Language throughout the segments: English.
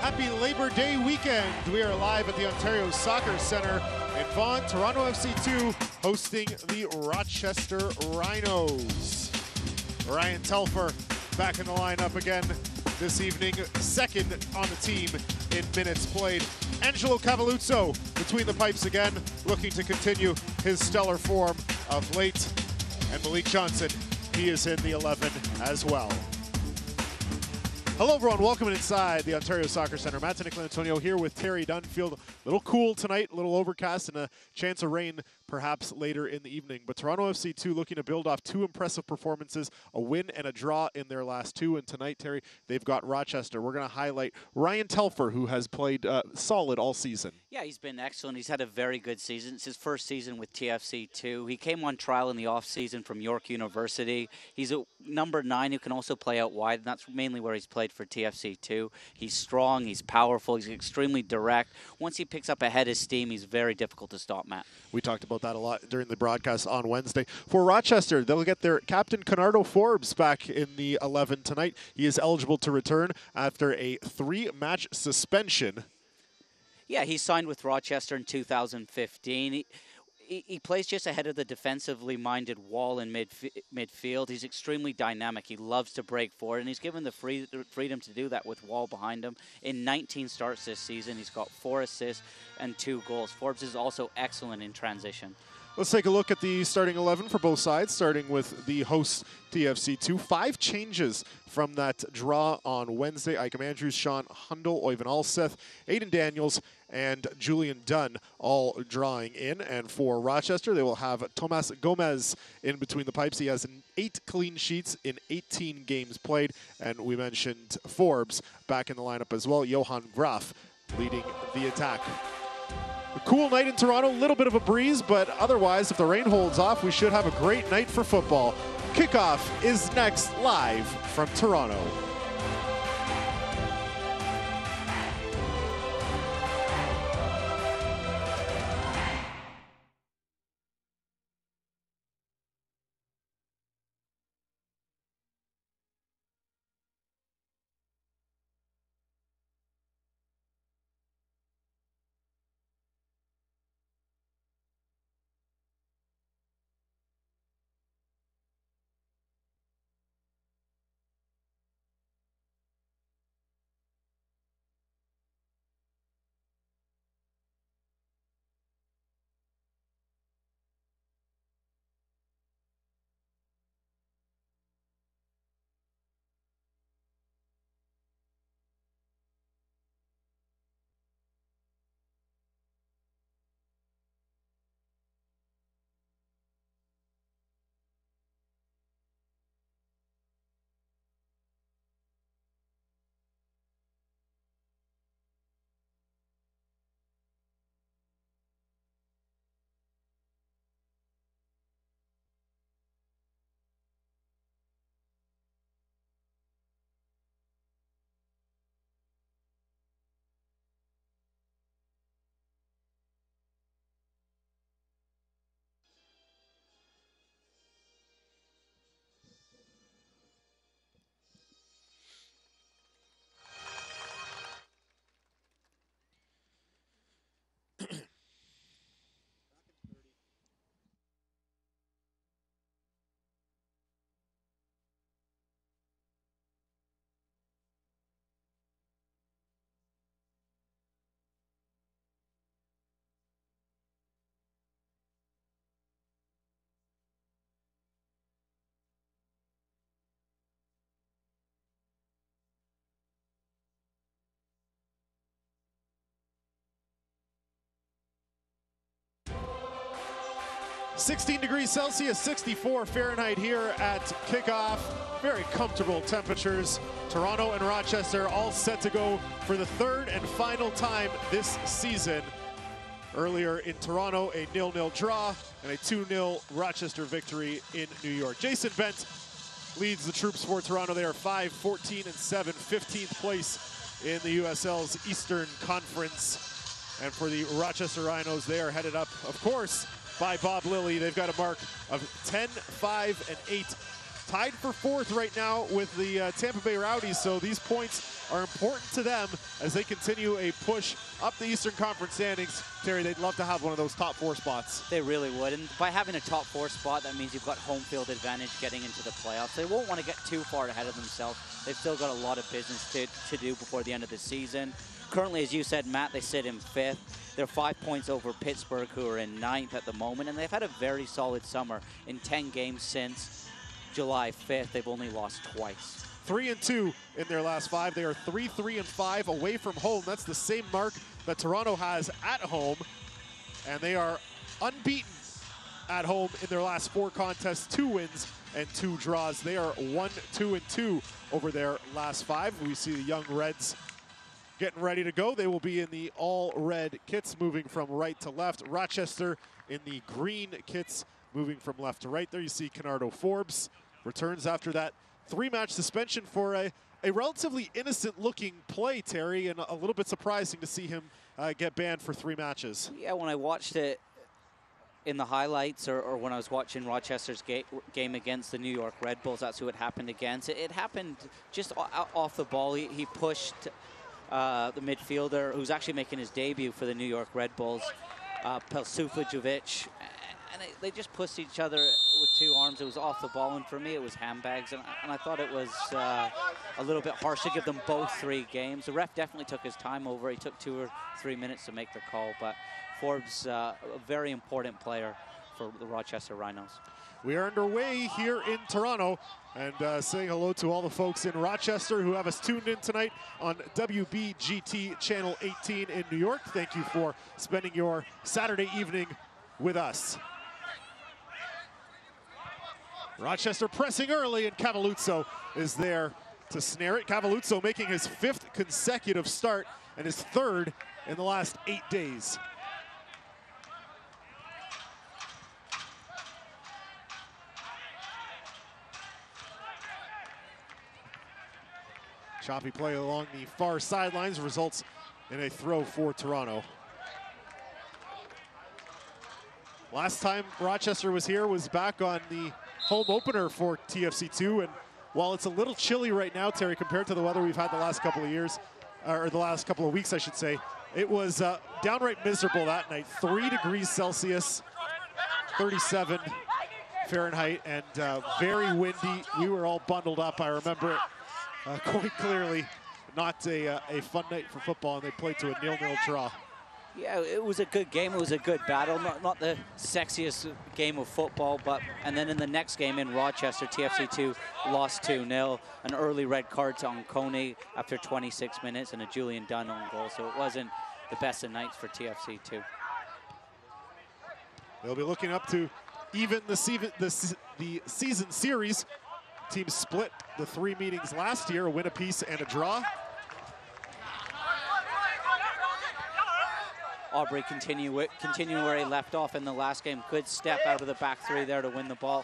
Happy Labor Day weekend. We are live at the Ontario Soccer Centre in Vaughan. Toronto FC2 hosting the Rochester Rhinos. Ryan Telfer back in the lineup again this evening, second on the team in minutes played. Angelo Cavalluzzo between the pipes again, looking to continue his stellar form of late. And Malik Johnson, he is in the 11 as well. Hello everyone, welcome inside the Ontario Soccer Centre. Matt and Nicola Antonio here with Terry Dunfield. A little cool tonight, a little overcast, and a chance of rain perhaps later in the evening. But Toronto FC2 looking to build off two impressive performances, a win and a draw in their last two. And tonight, Terry, they've got Rochester. We're going to highlight Ryan Telfer, who has played solid all season. Yeah, he's been excellent. He's had a very good season. It's his first season with TFC2. He came on trial in the offseason from York University. He's a number 9 who can also play out wide, and that's mainly where he's played for TFC2. He's strong, he's powerful, he's extremely direct. Once he picks up a head of steam, he's very difficult to stop, Matt. We talked about that a lot during the broadcast on Wednesday. For Rochester, they'll get their captain, Conardo Forbes, back in the 11 tonight. He is eligible to return after a 3-match suspension. Yeah, he signed with Rochester in 2015. He plays just ahead of the defensively minded Wall in midfield. He's extremely dynamic. He loves to break forward, and he's given the freedom to do that with Wall behind him. In 19 starts this season, he's got 4 assists and 2 goals. Forbes is also excellent in transition. Let's take a look at the starting 11 for both sides, starting with the hosts, TFC2. 5 changes from that draw on Wednesday. Icam Andrews, Sean Hundle, Oyvind Alseth, Aiden Daniels, and Julian Dunn all drawing in. And for Rochester, they will have Tomas Gomez in between the pipes. He has 8 clean sheets in 18 games played. And we mentioned Forbes back in the lineup as well. Johan Graf leading the attack. A cool night in Toronto, a little bit of a breeze, but otherwise, if the rain holds off, we should have a great night for football. Kickoff is next, live from Toronto. (16°C, 64 Fahrenheit here at kickoff. Very comfortable temperatures. Toronto and Rochester all set to go for the 3rd and final time this season. Earlier in Toronto, a 0-0 draw and a 2-0 Rochester victory in New York. Jason Bent leads the troops for Toronto. They are 5-14-7, 15th place in the USL's Eastern Conference. And for the Rochester Rhinos, they are headed up, of course, by Bob Lilly. They've got a mark of 10-5-8 tied for 4th right now with the Tampa Bay Rowdies, so these points are important to them as they continue a push up the Eastern Conference standings. Terry, they'd love to have one of those top 4 spots. They really would, and by having a top 4 spot, that means you've got home field advantage getting into the playoffs. They won't want to get too far ahead of themselves. They've still got a lot of business to do before the end of the season. Currently, as you said, Matt, they sit in 5th. They're 5 points over Pittsburgh, who are in 9th at the moment, and they've had a very solid summer. In 10 games since July 5th, they've only lost twice. 3-2 in their last 5. They are 3-3-5 away from home. That's the same mark that Toronto has at home, and they are unbeaten at home in their last 4 contests, 2 wins and 2 draws. They are 1-2-2 over their last 5. We see the young Reds getting ready to go. They will be in the all-red kits, moving from right to left. Rochester in the green kits, moving from left to right. There you see Kennardo Forbes returns after that 3-match suspension for a relatively innocent-looking play, Terry, and a little bit surprising to see him get banned for 3 matches. Yeah, when I watched it in the highlights or when I was watching Rochester's game against the New York Red Bulls, that's who it happened against. It happened just off the ball. He pushed the midfielder, who's actually making his debut for the New York Red Bulls, Pelsufajovic, and they just pushed each other with 2 arms. It was off the ball, and for me it was handbags, and I thought it was a little bit harsh to give them both 3 games. The ref definitely took his time over. He took 2 or 3 minutes to make the call, but Forbes, a very important player for the Rochester Rhinos. We are underway here in Toronto, and saying hello to all the folks in Rochester who have us tuned in tonight on WBGT Channel 18 in New York. Thank you for spending your Saturday evening with us. Rochester pressing early, and Cavalluzzo is there to snare it. Cavalluzzo making his 5th consecutive start and his 3rd in the last 8 days. Choppy play along the far sidelines results in a throw for Toronto. Last time Rochester was here was back on the home opener for TFC2, and while it's a little chilly right now, Terry, compared to the weather we've had the last couple of years, or the last couple of weeks, I should say, it was downright miserable that night. 3 degrees Celsius, 37 Fahrenheit, and very windy. We were all bundled up. I remember it quite clearly. Not a fun night for football, and they played to a 0-0 draw. Yeah, it was a good game. It was a good battle. Not the sexiest game of football, and then in the next game in Rochester, TFC2 lost 2-0. An early red card to Oncone after 26 minutes and a Julian Dunn on goal. So it wasn't the best of nights for TFC2. They'll be looking up to even the season series. Teams split the 3 meetings last year, a win apiece and a draw. Aubrey continuing where he left off in the last game. Good step out of the back 3 there to win the ball.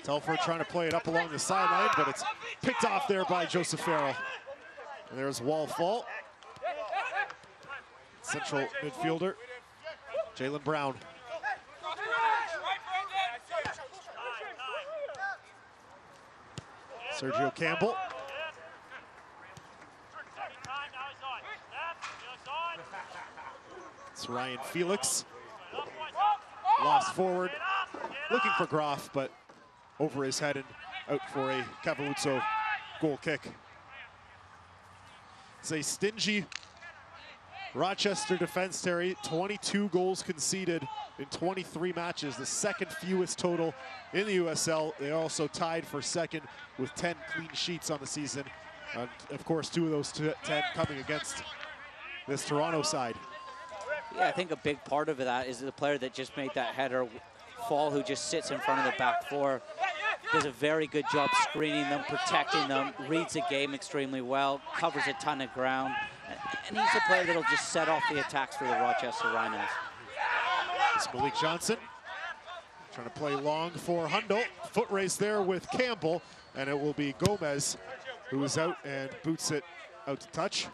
Telford trying to play it up along the sideline, but it's picked off there by Joseph Farrell. And there's wall fault. Central midfielder, Jalen Brown. Sergio Campbell. It's Ryan Felix. Lost forward, looking for Groff, but over his head and out for a Cavalluzzo goal kick. It's a stingy Rochester defense, Terry. 22 goals conceded in 23 matches, the 2nd fewest total in the USL. They also tied for 2nd with 10 clean sheets on the season. Of course, 2 of those 10 coming against this Toronto side. Yeah, I think a big part of that is the player that just made that header fall, who just sits in front of the back 4, does a very good job screening them, protecting them, reads the game extremely well, covers a ton of ground, and he's the player that'll just set off the attacks for the Rochester Rhinos. It's Malik Johnson trying to play long for Hundle. Foot race there with Campbell, and it will be Gomez who is out and boots it out to touch.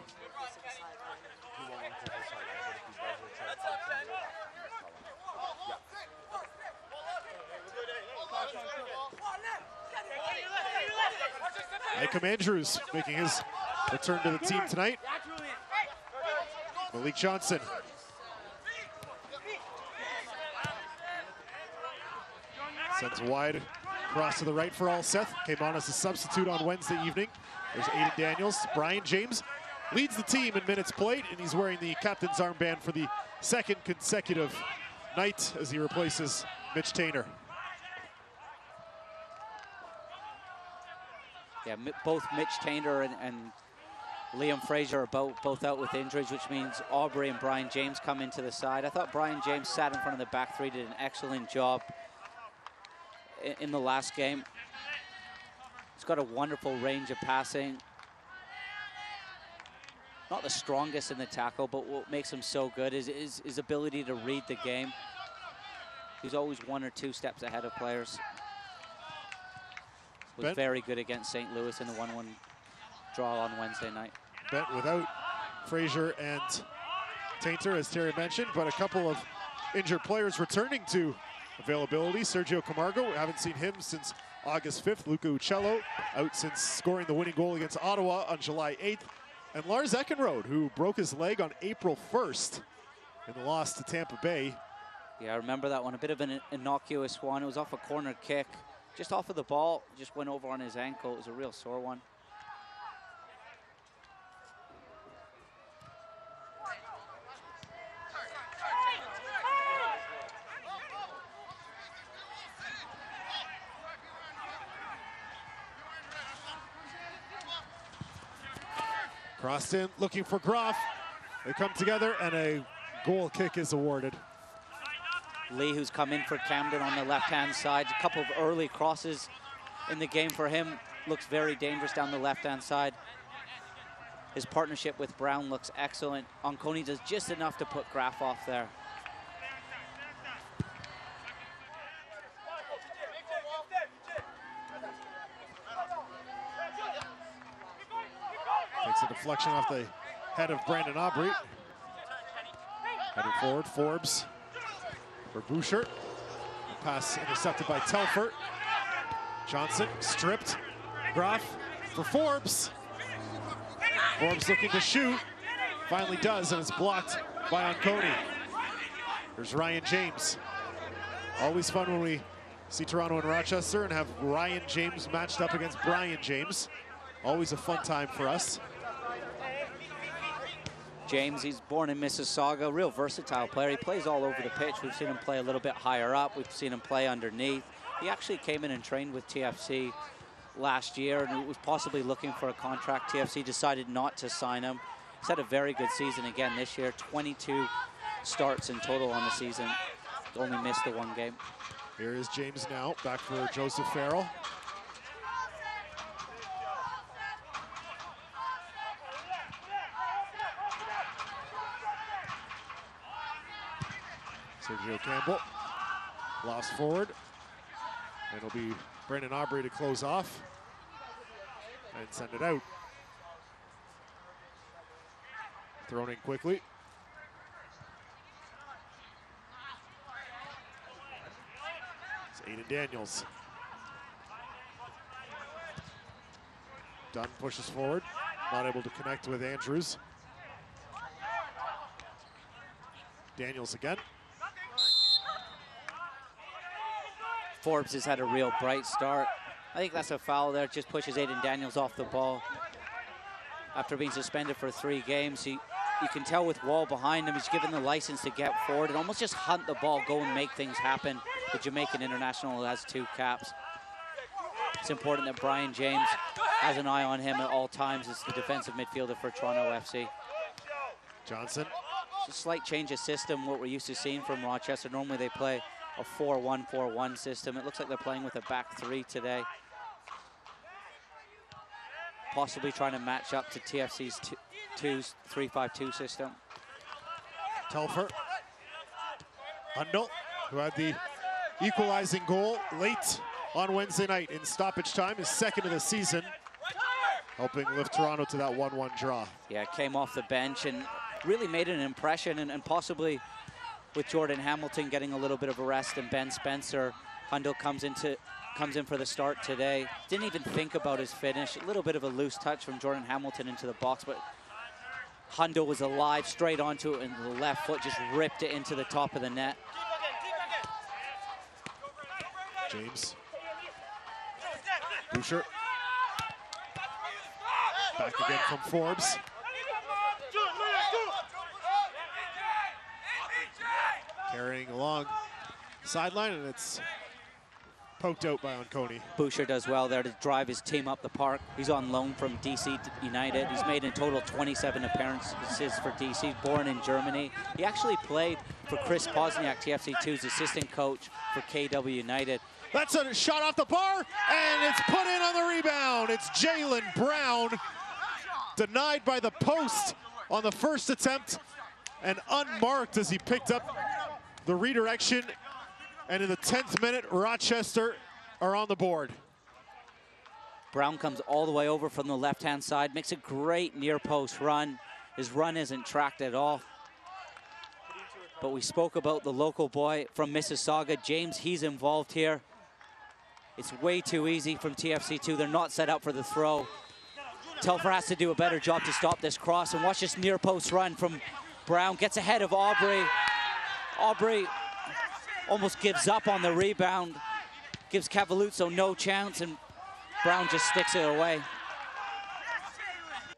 Icam Andrews making his return to the team tonight. Malik Johnson. Sends wide cross to the right for Alseth. Came on as a substitute on Wednesday evening. There's Aiden Daniels. Brian James leads the team in minutes played, and he's wearing the captain's armband for the second consecutive night as he replaces Mitch Tainter. Yeah, both Mitch Tainter and Liam Fraser are both out with injuries, which means Aubrey and Brian James come into the side. I thought Brian James sat in front of the back three, did an excellent job in the last game. He's got a wonderful range of passing. Not the strongest in the tackle, but what makes him so good is his ability to read the game. He's always 1 or 2 steps ahead of players. Was very good against St. Louis in the 1-1 draw on Wednesday night. Bent without Fraser and Tainter, as Terry mentioned, but a couple of injured players returning to availability. Sergio Camargo, we haven't seen him since August 5th. Luca Uccello out since scoring the winning goal against Ottawa on July 8th. And Lars Eckenrode, who broke his leg on April 1st in the loss to Tampa Bay. Yeah, I remember that one. A bit of an innocuous one. It was off a corner kick. Just off of the ball, just went over on his ankle. It was a real sore one. Crossed in, looking for Groff. They come together, and a goal kick is awarded. Lee, who's come in for Camden on the left-hand side. A couple of early crosses in the game for him. Looks very dangerous down the left-hand side. His partnership with Brown looks excellent. Onconi does just enough to put Graff off there. Takes a deflection off the head of Brandon Aubrey. Heading forward, Forbes for Boucher. Pass intercepted by Telford. Johnson stripped. Groff for Forbes. Forbes looking to shoot. Finally does, and it's blocked by Onconi. There's Ryan James. Always fun when we see Toronto and Rochester and have Ryan James matched up against Brian James. Always a fun time for us. James, he's born in Mississauga, real versatile player. He plays all over the pitch. We've seen him play a little bit higher up. We've seen him play underneath. He actually came in and trained with TFC last year and was possibly looking for a contract. TFC decided not to sign him. He's had a very good season again this year. 22 starts in total on the season. Only missed the 1 game. Here is James now, back for Joseph Farrell. Sergio Campbell, lost forward. And it'll be Brandon Aubrey to close off and send it out. Thrown in quickly. It's Aiden Daniels. Dunn pushes forward, not able to connect with Andrews. Daniels again. Forbes has had a real bright start. I think that's a foul there. Just pushes Aiden Daniels off the ball. After being suspended for 3 games, you can tell with Wall behind him, he's given the license to get forward and almost just hunt the ball, go and make things happen. The Jamaican international has 2 caps. It's important that Brian James has an eye on him at all times as the defensive midfielder for Toronto FC. Johnson. It's a slight change of system, what we're used to seeing from Rochester. Normally they play a 4-1-4-1 system. It looks like they're playing with a back 3 today. Possibly trying to match up to TFC's 3-5-2 system. Telfer. Hundle, who had the equalizing goal late on Wednesday night in stoppage time, his 2nd of the season, helping lift Toronto to that 1-1 draw. Yeah, came off the bench and really made an impression, and possibly with Jordan Hamilton getting a little bit of a rest and Ben Spencer, Hundle comes comes in for the start today. Didn't even think about his finish. A little bit of a loose touch from Jordan Hamilton into the box, but Hundo was alive, straight onto it, and the left foot just ripped it into the top of the net. James. Boucher. Back again from Forbes. Carrying along sideline, and it's poked out by Onconi. Boucher does well there to drive his team up the park. He's on loan from DC United. He's made in total 27 appearances for DC, born in Germany. He actually played for Chris Pozniak, TFC2's assistant coach for KW United. That's a shot off the bar, and it's put in on the rebound. It's Jalen Brown, denied by the post on the first attempt, and unmarked as he picked up the redirection. And in the 10th minute, Rochester are on the board. Brown comes all the way over from the left-hand side, makes a great near-post run. His run isn't tracked at all. But we spoke about the local boy from Mississauga, James. He's involved here. It's way too easy from TFC2. They're not set up for the throw. Telfer has to do a better job to stop this cross. And watch this near-post run from Brown. Gets ahead of Aubrey. Aubrey almost gives up on the rebound, gives Cavalluzzo no chance, and Brown just sticks it away.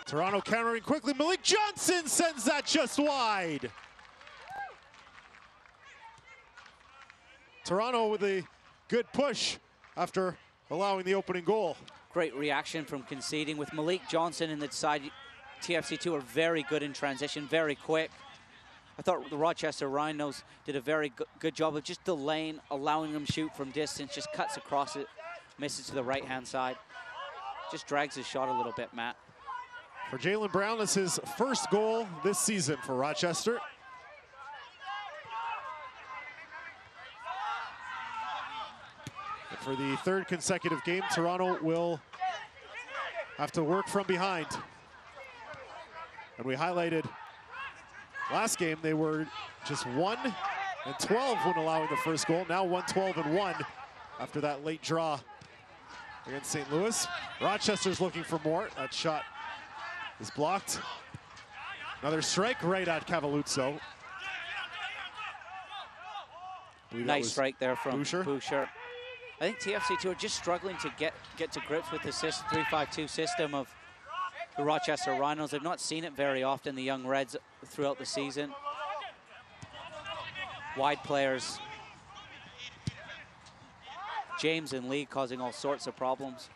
Toronto countering quickly. Malik Johnson sends that just wide. Toronto with a good push after allowing the opening goal. Great reaction from conceding with Malik Johnson in the side. TFC2 are very good in transition, very quick. I thought the Rochester Rhinos did a very good job of just delaying, allowing them shoot from distance, just cuts across it, misses to the right-hand side. Just drags his shot a little bit, Matt. For Jalen Brown, that's his first goal this season for Rochester. And for the third consecutive game, Toronto will have to work from behind. And we highlighted last game, they were just 1-12 when allowing the first goal. Now 1-12-1 after that late draw against St. Louis. Rochester's looking for more. That shot is blocked. Another strike right at Cavalluzzo. Nice strike there from Boucher. I think TFC2 are just struggling to get to grips with this 3-5-2 system of the Rochester Rhinos. They've not seen it very often, the young Reds, throughout the season. Wide players. James and Lee causing all sorts of problems.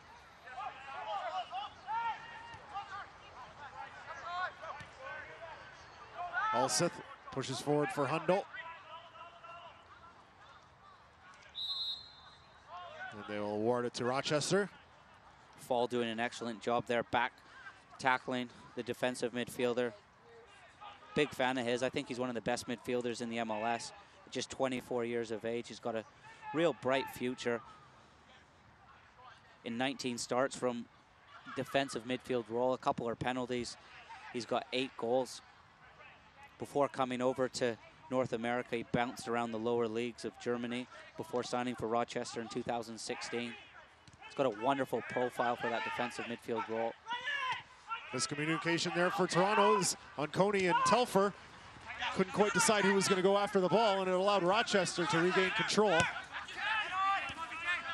Alseth pushes forward for Hundle. And they will award it to Rochester. Fall doing an excellent job there, back tackling the defensive midfielder. Big fan of his. I think he's one of the best midfielders in the MLS. Just 24 years of age. He's got a real bright future. In 19 starts from defensive midfield role, a couple are penalties. He's got 8 goals. Before coming over to North America, he bounced around the lower leagues of Germany before signing for Rochester in 2016. He's got a wonderful profile for that defensive midfield role. Miscommunication there for Toronto is Onconi and Telfer. Couldn't quite decide who was going to go after the ball, and it allowed Rochester to regain control.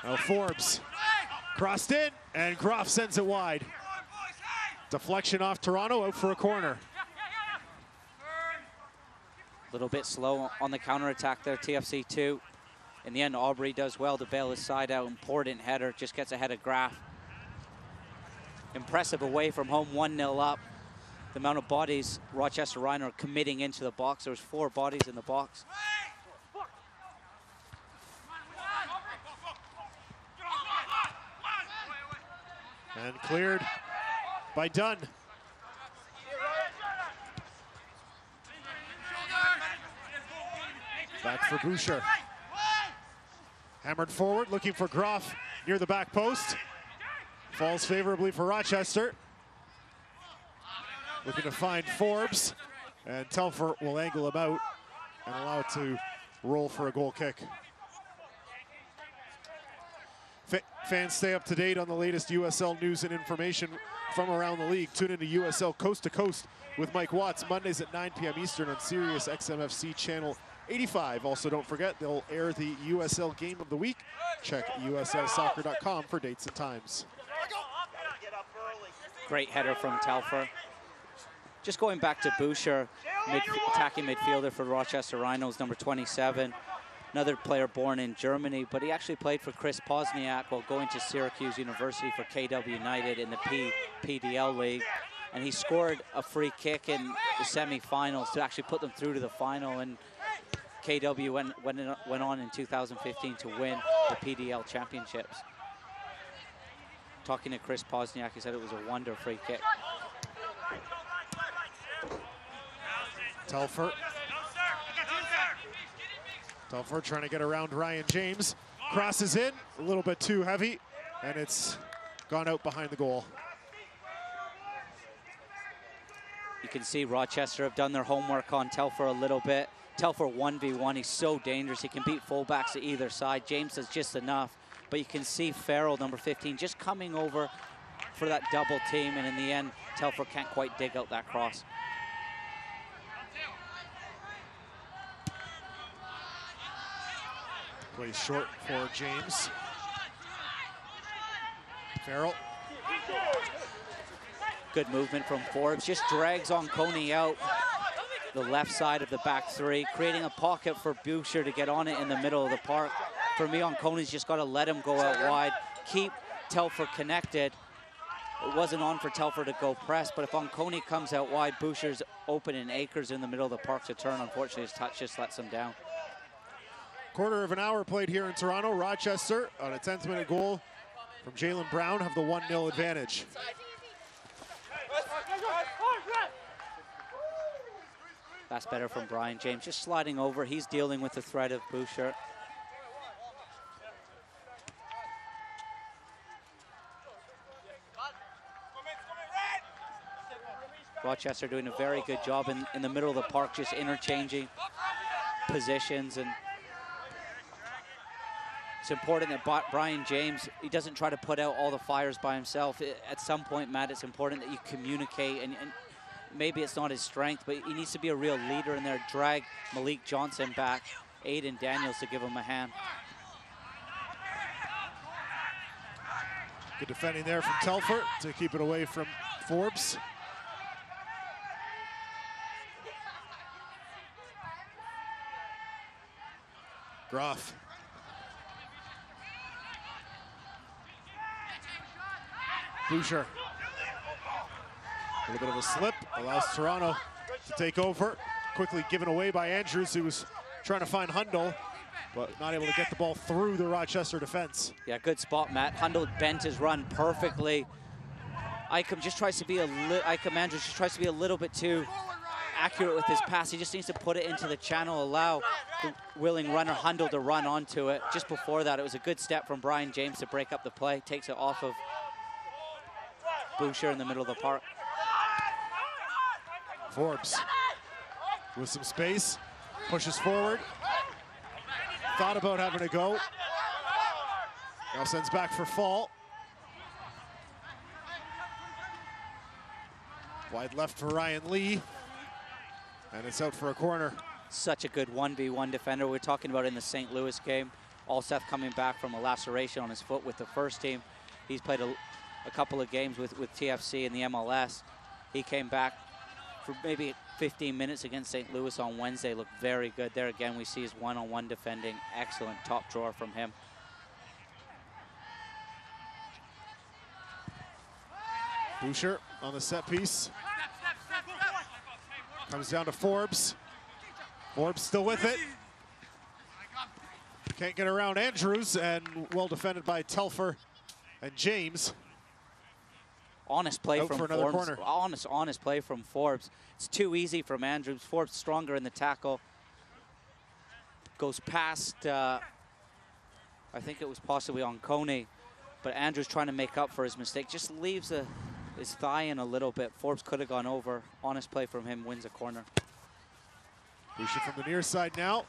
Now Forbes crossed in, and Groff sends it wide. Deflection off Toronto, out for a corner. A little bit slow on the counterattack there, TFC2. In the end, Aubrey does well to bail his side out. Important header, just gets ahead of Graff. Impressive away from home, 1-0 up. The amount of bodies Rochester Rhino are committing into the box. There was 4 bodies in the box. And cleared by Dunn. Back for Boucher. Hammered forward, looking for Groff near the back post. Falls favorably for Rochester. Looking to find Forbes, and Telfer will angle him out and allow it to roll for a goal kick. Fans, stay up to date on the latest USL news and information from around the league. Tune into USL Coast to Coast with Mike Watts, Mondays at 9 p.m. Eastern on Sirius XMFC Channel 85. Also, don't forget, they'll air the USL Game of the Week. Check uslsoccer.com for dates and times. Great header from Telfer. Just going back to Boucher, attacking midfielder for Rochester Rhinos, number 27. Another player born in Germany, but he actually played for Chris Pozniak while going to Syracuse University for KW United in the PDL League. And he scored a free kick in the semifinals to actually put them through to the final. And KW went on in 2015 to win the PDL championships. Talking to Chris Pozniak, he said it was a wonder free kick. Telfer trying to get around Ryan James. Crosses in, a little bit too heavy, and it's gone out behind the goal. You can see Rochester have done their homework on Telfer a little bit. Telfer 1v1, he's so dangerous. He can beat fullbacks to either side. James does just enough, but you can see Farrell, number 15, just coming over for that double team, and in the end, Telfer can't quite dig out that cross. Plays short for James. Farrell. Good movement from Forbes. Just drags Onconi out the left side of the back three, creating a pocket for Boucher to get on it in the middle of the park. For me, Onconi's just got to let him go out wide, keep Telfer connected. It wasn't on for Telfer to go press, but if Onconi comes out wide, Boucher's open in acres in the middle of the park to turn. Unfortunately, his touch just lets him down. Quarter of an hour played here in Toronto. Rochester on a 10th-minute goal from Jalen Brown have the 1-0 advantage. That's better from Brian James, just sliding over. He's dealing with the threat of Boucher. Rochester doing a very good job in the middle of the park, just interchanging positions. And it's important that Brian James, he doesn't try to put out all the fires by himself. At some point, Matt, it's important that you communicate, and maybe it's not his strength, but he needs to be a real leader in there. Drag Malik Johnson back, Aiden Daniels to give him a hand. Good defending there from Telfer to keep it away from Forbes. Groff. Boucher. A little bit of a slip, allows Toronto to take over. Quickly given away by Andrews, who was trying to find Hundle, but not able to get the ball through the Rochester defense. Yeah, good spot, Matt. Hundle bent his run perfectly. Andrews just tries to be a little bit too accurate with his pass. He just needs to put it into the channel, allow the willing runner Hundle to run onto it. Just before that, it was a good step from Brian James to break up the play. Takes it off of Boucher in the middle of the park. Forbes with some space, pushes forward. Thought about having to go. Now sends back for Fall. Wide left for Ryan Lee. And it's out for a corner. Such a good 1v1 defender. We're talking about in the St. Louis game. Allseth coming back from a laceration on his foot with the first team. He's played a couple of games with TFC in the MLS. He came back for maybe 15 minutes against St. Louis on Wednesday. Looked very good. There again, we see his one-on-one defending. Excellent top drawer from him. Boucher on the set piece. Comes down to Forbes. Forbes still with it. Can't get around Andrews, and well defended by Telfer and James. Honest play from Forbes. Corner. Honest play from Forbes. It's too easy from Andrews. Forbes stronger in the tackle. Goes past, I think it was possibly Onconi, but Andrews trying to make up for his mistake. Just leaves his thigh in a little bit. Forbes could have gone over. Honest play from him, wins a corner. Boucher from the near side now.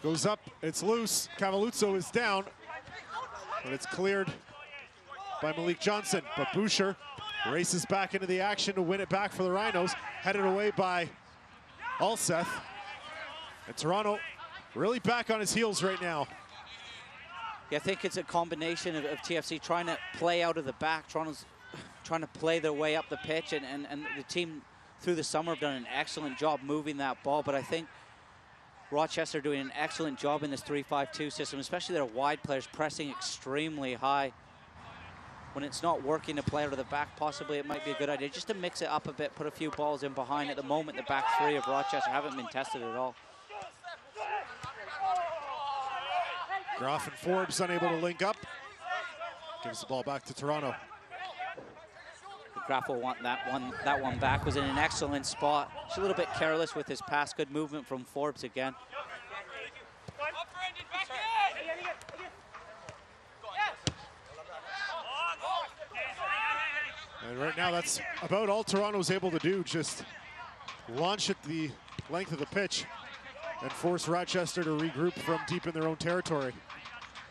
Goes up, it's loose. Cavalluzzo is down. but it's cleared by Malik Johnson. But Boucher races back into the action to win it back for the Rhinos. Headed away by Alseth. And Toronto really back on his heels right now. Yeah, I think it's a combination of TFC trying to play out of the back. Toronto's trying to play their way up the pitch, and the team through the summer have done an excellent job moving that ball. But I think Rochester doing an excellent job in this 3-5-2 system, especially their wide players pressing extremely high. When it's not working to play out of the back, possibly it might be a good idea just to mix it up a bit, put a few balls in behind. At the moment, the back three of Rochester haven't been tested at all. Groff and Forbes unable to link up. Gives the ball back to Toronto. Groff will want that one back. Was in an excellent spot. Just a little bit careless with his pass. Good movement from Forbes again. And right now, that's about all Toronto's able to do. Just launch at the length of the pitch and force Rochester to regroup from deep in their own territory.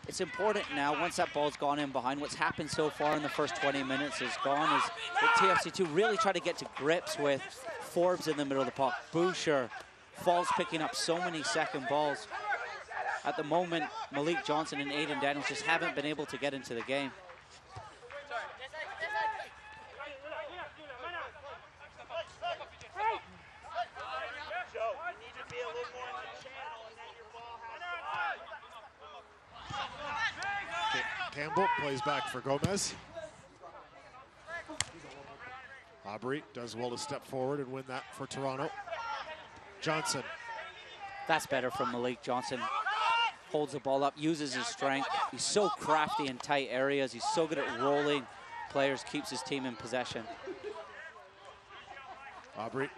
It's important now, once that ball's gone in behind, what's happened so far in the first 20 minutes is gone, is that TFC2 really try to get to grips with Forbes in the middle of the park. Boucher, Falls picking up so many second balls. At the moment, Malik Johnson and Aiden Daniels just haven't been able to get into the game. Campbell plays back for Gomez. Aubrey does well to step forward and win that for Toronto. Johnson. That's better from Malik Johnson. Holds the ball up, uses his strength. He's so crafty in tight areas. He's so good at rolling players, keeps his team in possession. Aubrey,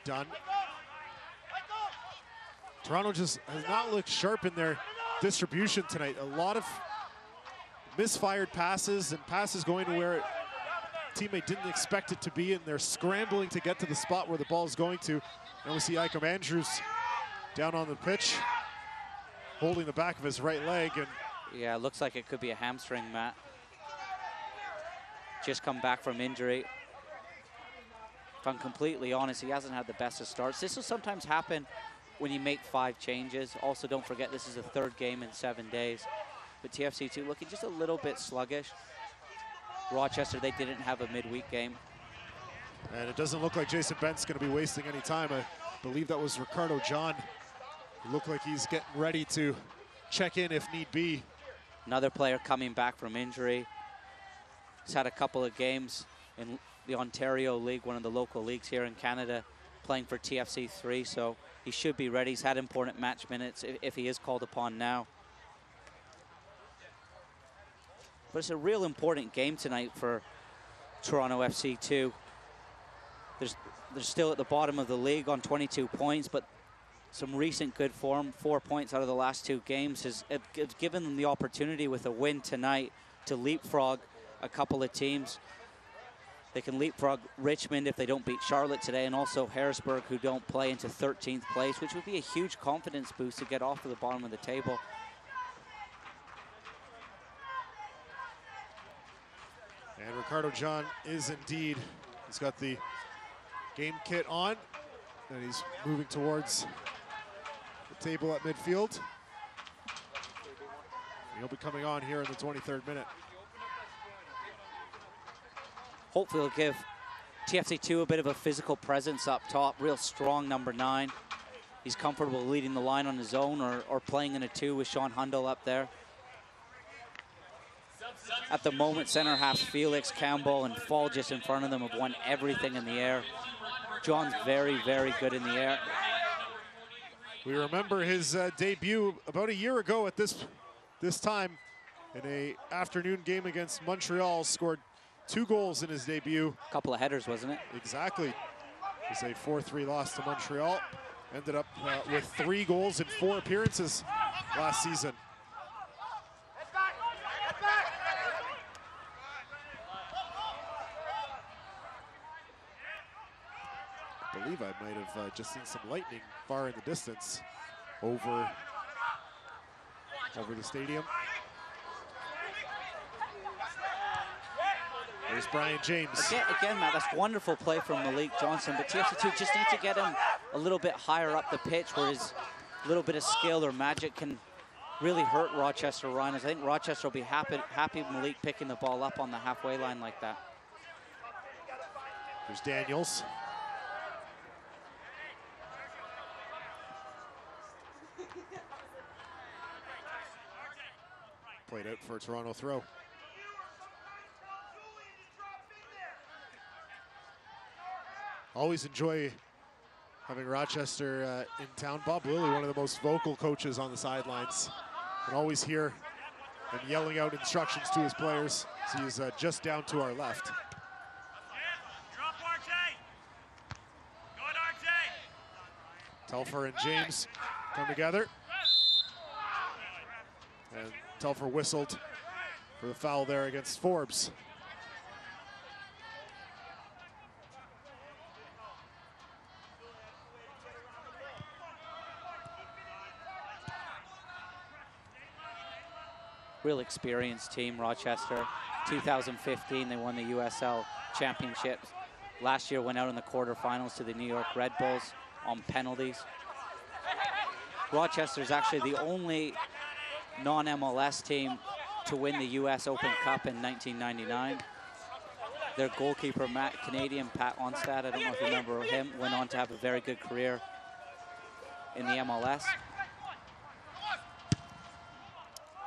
done. Toronto just has not looked sharp in their distribution tonight. A lot of misfired passes and passes going to where teammate didn't expect it to be, and they're scrambling to get to the spot where the ball is going to. And we see Icom Andrews down on the pitch, holding the back of his right leg. And yeah, it looks like it could be a hamstring, Matt. Just come back from injury. If I'm completely honest, he hasn't had the best of starts. This will sometimes happen when you make 5 changes. Also, don't forget, this is the 3rd game in 7 days. But TFC2 looking just a little bit sluggish. Rochester, they didn't have a midweek game. And it doesn't look like Jason Bent's going to be wasting any time. I believe that was Ricardo John. It looked like he's getting ready to check in if need be. Another player coming back from injury. He's had a couple of games in the Ontario League, one of the local leagues here in Canada, playing for TFC3, so he should be ready. He's had important match minutes if he is called upon now. But it's a real important game tonight for Toronto FC2. They're still at the bottom of the league on 22 points, but some recent good form, 4 points out of the last 2 games, has given them the opportunity with a win tonight to leapfrog a couple of teams. They can leapfrog Richmond if they don't beat Charlotte today, and also Harrisburg, who don't play, into 13th place, which would be a huge confidence boost to get off of the bottom of the table. And Ricardo John is indeed, he's got the game kit on, and he's moving towards the table at midfield. He'll be coming on here in the 23rd minute. Hopefully it'll give TFC2 a bit of a physical presence up top, real strong number 9. He's comfortable leading the line on his own or playing in a 2 with Sean Hundle up there. At the moment, center half Felix, Campbell, and Fall just in front of them have won everything in the air. John's very, very good in the air. We remember his debut about a year ago at this time in a afternoon game against Montreal. Scored 2 goals in his debut. A couple of headers, wasn't it? Exactly. It's a 4-3 loss to Montreal. Ended up with 3 goals in 4 appearances last season. I believe I might have just seen some lightning far in the distance over the stadium. There's Brian James. Again, Matt, that's wonderful play from Malik Johnson, but TFC2 just need to get him a little bit higher up the pitch where his little bit of skill or magic can really hurt Rochester Rhinos. I think Rochester will be happy Malik picking the ball up on the halfway line like that. There's Daniels. Played out for a Toronto throw. Always enjoy having Rochester in town. Bob Lilly, one of the most vocal coaches on the sidelines. You can always hear him yelling out instructions to his players. So he's just down to our left. Telfer and James come together. And Telfer whistled for the foul there against Forbes. Real experienced team, Rochester. 2015, they won the USL championships. Last year went out in the quarterfinals to the New York Red Bulls on penalties. Rochester is actually the only non-MLS team to win the US Open Cup in 1999. Their goalkeeper, Canadian Pat Onstad, I don't know if you remember him, went on to have a very good career in the MLS.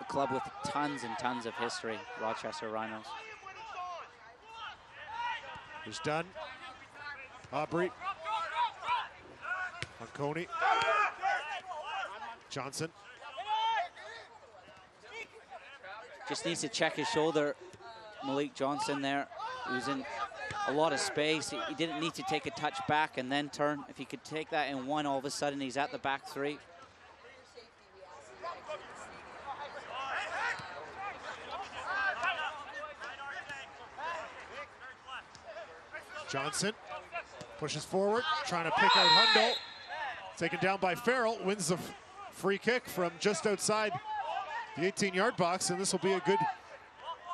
A club with tons and tons of history, Rochester Rhinos. He's done. Aubrey. Onconi. Johnson. Just needs to check his shoulder. Malik Johnson there, who's in a lot of space. He didn't need to take a touch back and then turn. If he could take that in one, all of a sudden he's at the back three. Johnson pushes forward, trying to pick out Hundal. Taken down by Farrell, wins the free kick from just outside the 18-yard box, and this will be a good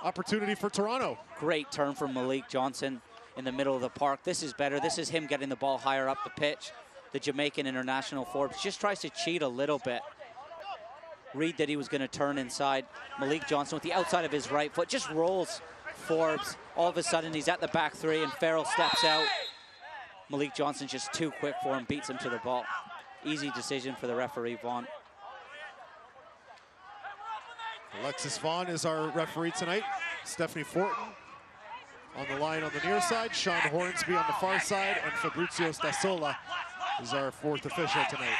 opportunity for Toronto. Great turn from Malik Johnson in the middle of the park. This is better. This is him getting the ball higher up the pitch. The Jamaican international Forbes just tries to cheat a little bit. Read that he was going to turn inside. Malik Johnson with the outside of his right foot just rolls Forbes. All of a sudden he's at the back three and Farrell steps out. Malik Johnson just too quick for him, beats him to the ball. Easy decision for the referee, Vaughn. Alexis Vaughn is our referee tonight. Stephanie Fortin on the line on the near side. Sean Hornsby on the far side. And Fabrizio Stasola is our fourth official tonight.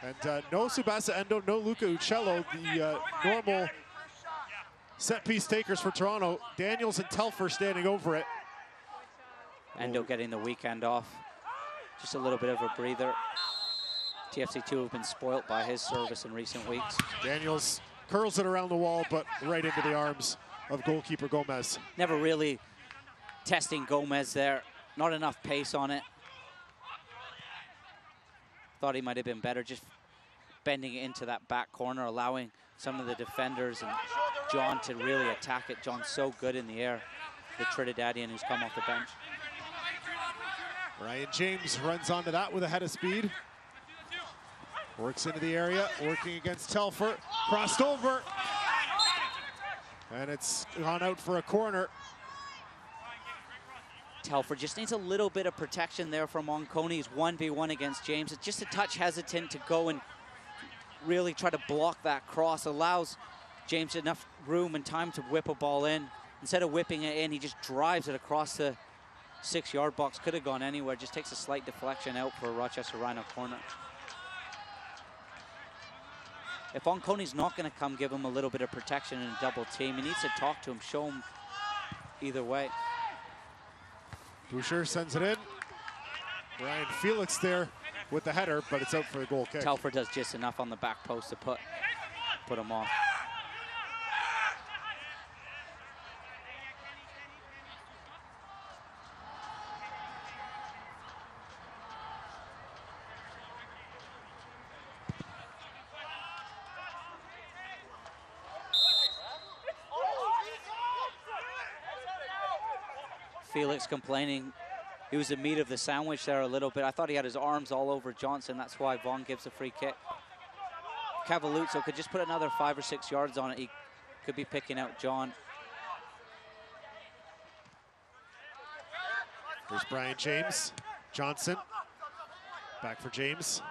And no Subasa Endo, no Luca Uccello, the normal set-piece takers for Toronto. Daniels and Telfer standing over it. Endo getting the weekend off. Just a little bit of a breather. TFC2 have been spoilt by his service in recent weeks. Daniels curls it around the wall, but right into the arms of goalkeeper Gomez. Never really testing Gomez there. Not enough pace on it. Thought he might have been better just bending it into that back corner, allowing some of the defenders and John to really attack it. John's so good in the air, the Trinidadian who's come off the bench. Ryan James runs onto that with a head of speed. Works into the area, working against Telfer. Crossed over. And it's gone out for a corner. Telfer just needs a little bit of protection there from Onconi. He's 1v1 against James. It's just a touch hesitant to go and really try to block that cross. Allows James enough room and time to whip a ball in. Instead of whipping it in, he just drives it across the 6-yard box. Could have gone anywhere. Just takes a slight deflection out for a Rochester Rhino corner. If Onconi's not going to come give him a little bit of protection in a double team, he needs to talk to him, show him either way. Boucher sends it in. Ryan Felix there with the header, but it's out for the goal kick. Telfer does just enough on the back post to put him off. Felix complaining he was the meat of the sandwich there a little bit. I thought he had his arms all over Johnson. That's why Vaughn gives a free kick. Cavalluzzo could just put another 5 or 6 yards on it. He could be picking out John. Here's Brian James. Johnson. Back for James.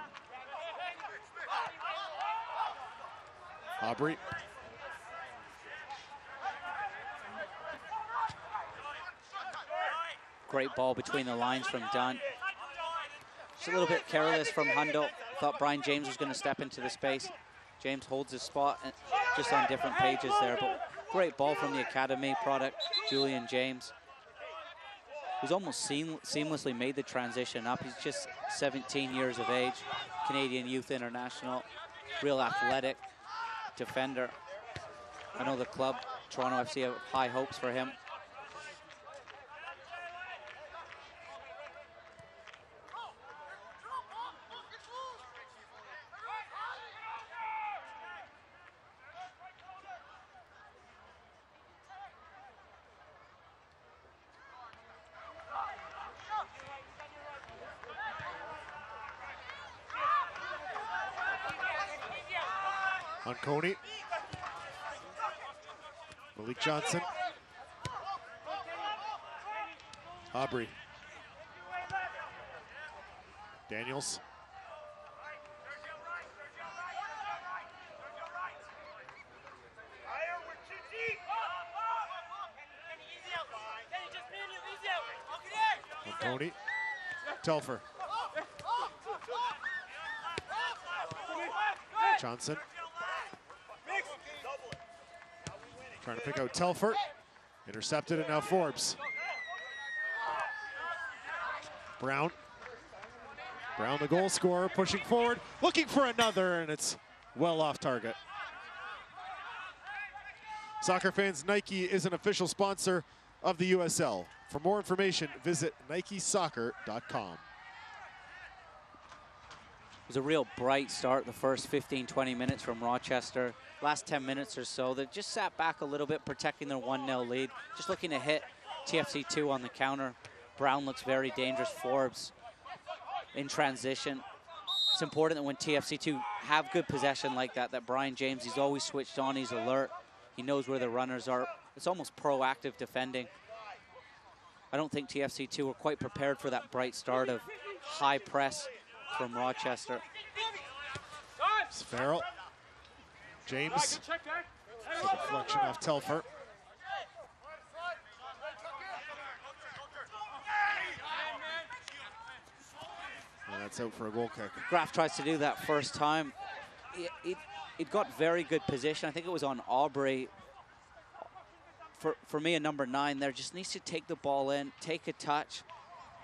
Aubrey. Great ball between the lines from Dunn. Just a little bit careless from Hundle. Thought Brian James was going to step into the space. James holds his spot just on different pages there, but great ball from the academy product, Julian James, who's almost seamlessly made the transition up. He's just 17 years of age, Canadian Youth International, real athletic defender. I know the club, Toronto FC, have high hopes for him. On Coney. Malik Johnson. Aubrey. Daniels. On Coney. Telfer. Johnson. Trying to pick out Telfer. Intercepted, and now Forbes. Brown. Brown, the goal scorer, pushing forward, looking for another, and it's well off target. Soccer fans, Nike is an official sponsor of the USL. For more information, visit nikesoccer.com. It was a real bright start the first 15, 20 minutes from Rochester. Last 10 minutes or so, they just sat back a little bit, protecting their 1-0 lead. Just looking to hit TFC2 on the counter. Brown looks very dangerous. Forbes in transition. It's important that when TFC2 have good possession like that, that Brian James, he's always switched on, he's alert. He knows where the runners are. It's almost proactive defending. I don't think TFC2 were quite prepared for that bright start of high press from Rochester. It's Farrell. James. The deflection off Telfer. And that's out for a goal kick. Graf tries to do that first time. It got very good position. I think it was on Aubrey. For me, a number 9 there just needs to take the ball in, take a touch.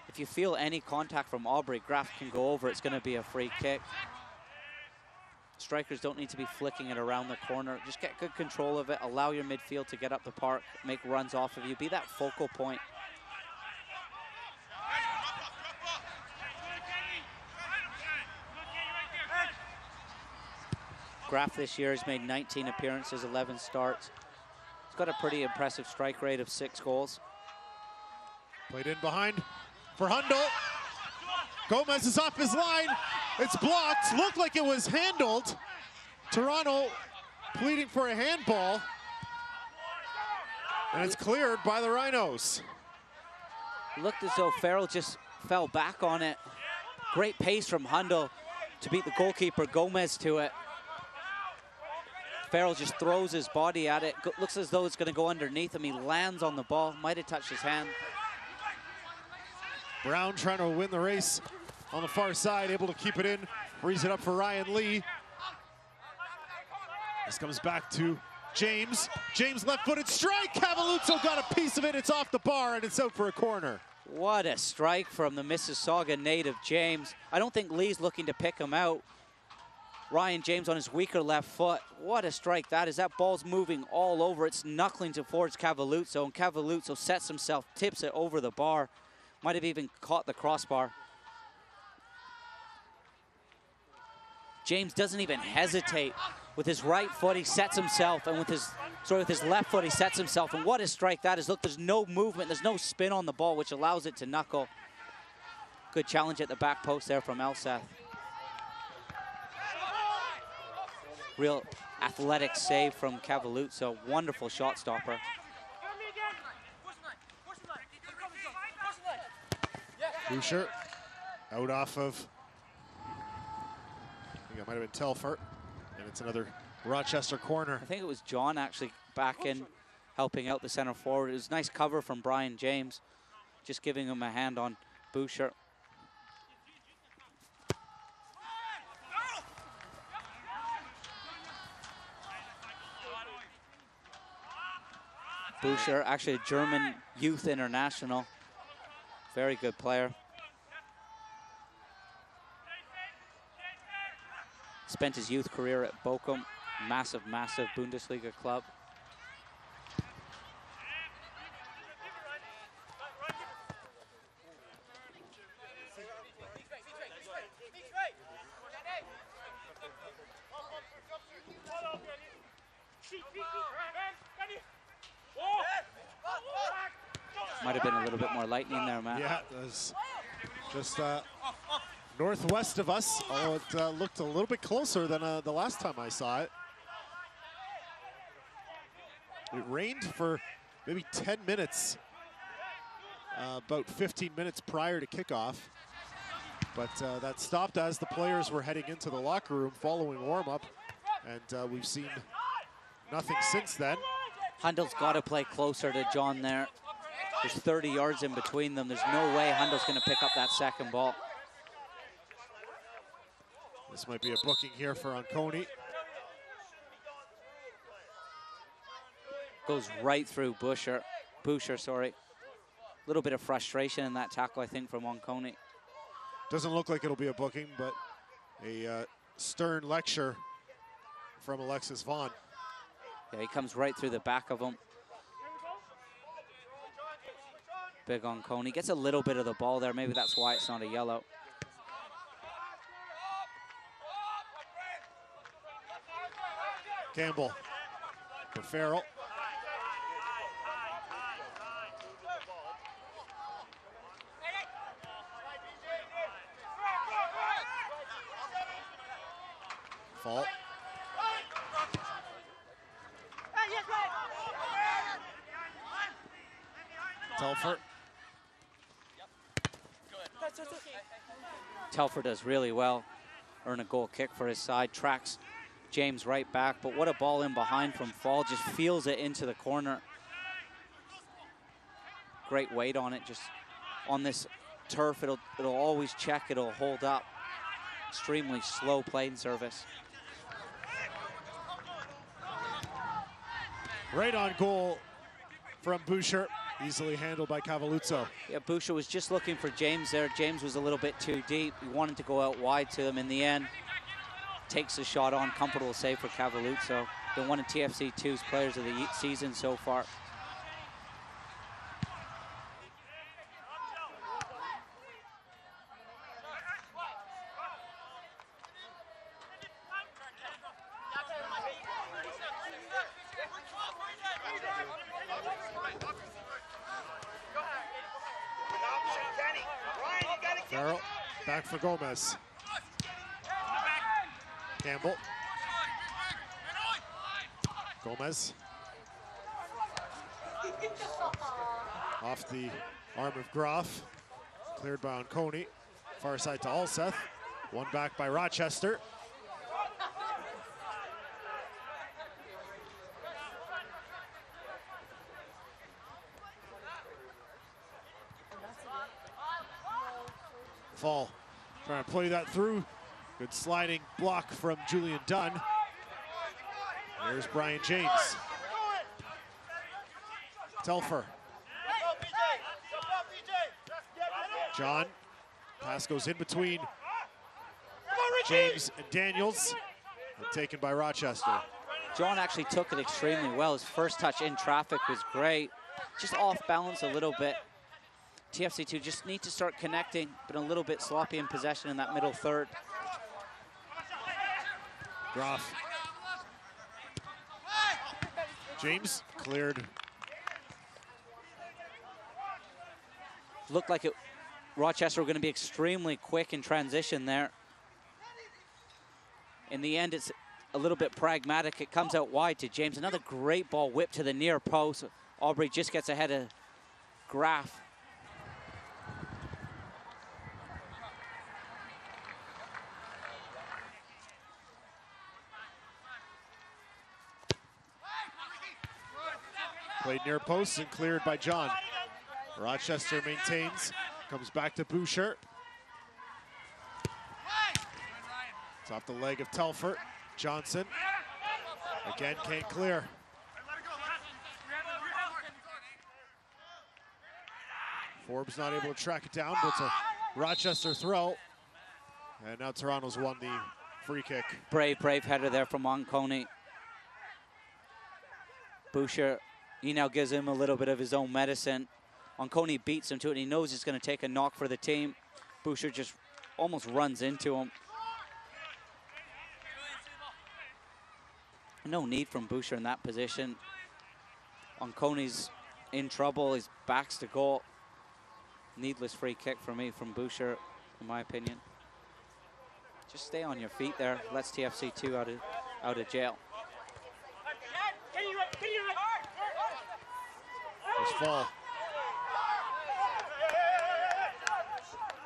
If you feel any contact from Aubrey, Graf can go over. It's going to be a free kick. Strikers don't need to be flicking it around the corner. Just get good control of it. Allow your midfield to get up the park, make runs off of you. Be that focal point. Graf this year has made 19 appearances, 11 starts. He's got a pretty impressive strike rate of 6 goals. Played in behind for Hundle. Gomez is off his line. It's blocked. Looked like it was handled. Toronto pleading for a handball. And it's cleared by the Rhinos. Looked as though Farrell just fell back on it. Great pace from Hundle to beat the goalkeeper Gomez to it. Farrell just throws his body at it. Looks as though it's going to go underneath him. He lands on the ball. Might have touched his hand. Brown trying to win the race on the far side, able to keep it in. Frees it up for Ryan Lee. This comes back to James. James left-footed strike. Cavalluzzo got a piece of it. It's off the bar, and it's out for a corner. What a strike from the Mississauga native, James. I don't think Lee's looking to pick him out. Ryan James on his weaker left foot. What a strike that is. That ball's moving all over. It's knuckling towards Cavalluzzo, and Cavalluzzo sets himself, tips it over the bar. Might have even caught the crossbar. James doesn't even hesitate. With his right foot, he sets himself, and with his left foot, he sets himself. And what a strike that is. Look, there's no movement, there's no spin on the ball, which allows it to knuckle. Good challenge at the back post there from Elseth. Real athletic save from Cavalluzzo. Wonderful shot stopper. Boucher out off of, I think it might have been Telfer, and it's another Rochester corner. I think it was John actually back in helping out the center forward. It was a nice cover from Brian James, just giving him a hand on Boucher. Boucher, actually a German youth international. Very good player. Spent his youth career at Bochum, massive Bundesliga club. Might have been a little bit more lightning there, Matt. Yeah, it was just northwest of us. Oh, it looked a little bit closer than the last time I saw it. It rained for maybe 10 minutes, about 15 minutes prior to kickoff. But that stopped as the players were heading into the locker room following warm-up. And we've seen nothing since then. Hundel's got to play closer to John there. There's 30 yards in between them. There's no way Hundel's going to pick up that second ball. This might be a booking here for Onconi. Goes right through Boucher, sorry. A little bit of frustration in that tackle, I think, from Onconi. Doesn't look like it'll be a booking, but a stern lecture from Alexis Vaughn. Yeah, he comes right through the back of him. Big Onconi. Gets a little bit of the ball there. Maybe that's why it's not a yellow. Campbell for Farrell. Fault. Telfer. Telfer does really well. Earn a goal kick for his side. Tracks James right back, but what a ball in behind from Fall. Just feels it into the corner. Great weight on it. Just on this turf, it'll always check. It'll hold up. Extremely slow playing service. Right on goal from Boucher. Easily handled by Cavalluzzo. Yeah, Boucher was just looking for James there. James was a little bit too deep. He wanted to go out wide to him. In the end, takes the shot on. Comfortable save for Cavalluzzo. Been one of TFC2's players of the season so far. Farrell back for Gomez. Campbell. Gomez. Off the arm of Groff. Cleared by Onconi. Far side to Alseth. One back by Rochester. Fall trying to play that through. Good sliding block from Julian Dunn. There's Brian James. Telfer. John. Pass goes in between James and Daniels. And taken by Rochester. John actually took it extremely well. His first touch in traffic was great. Just off balance a little bit. TFC2 just need to start connecting, but a little bit sloppy in possession in that middle third. Groff James cleared. Looked like Rochester were going to be extremely quick in transition there. In the end, it's a little bit pragmatic. It comes out wide to James. Another great ball whipped to the near post. Aubrey just gets ahead of Graf. Played near post and cleared by John. Rochester maintains, comes back to Boucher. It's off the leg of Telfer. Johnson, again, can't clear. Forbes not able to track it down, but it's a Rochester throw. And now Toronto's won the free kick. Brave header there from Onconi. Boucher, he now gives him a little bit of his own medicine. Onconi beats him to it, and he knows he's going to take a knock for the team. Boucher just almost runs into him. No need from Boucher in that position. Onconi's in trouble. His back's to goal. Needless free kick for me from Boucher, in my opinion. Just stay on your feet there. Let's TFC2 out of jail. There's Fall.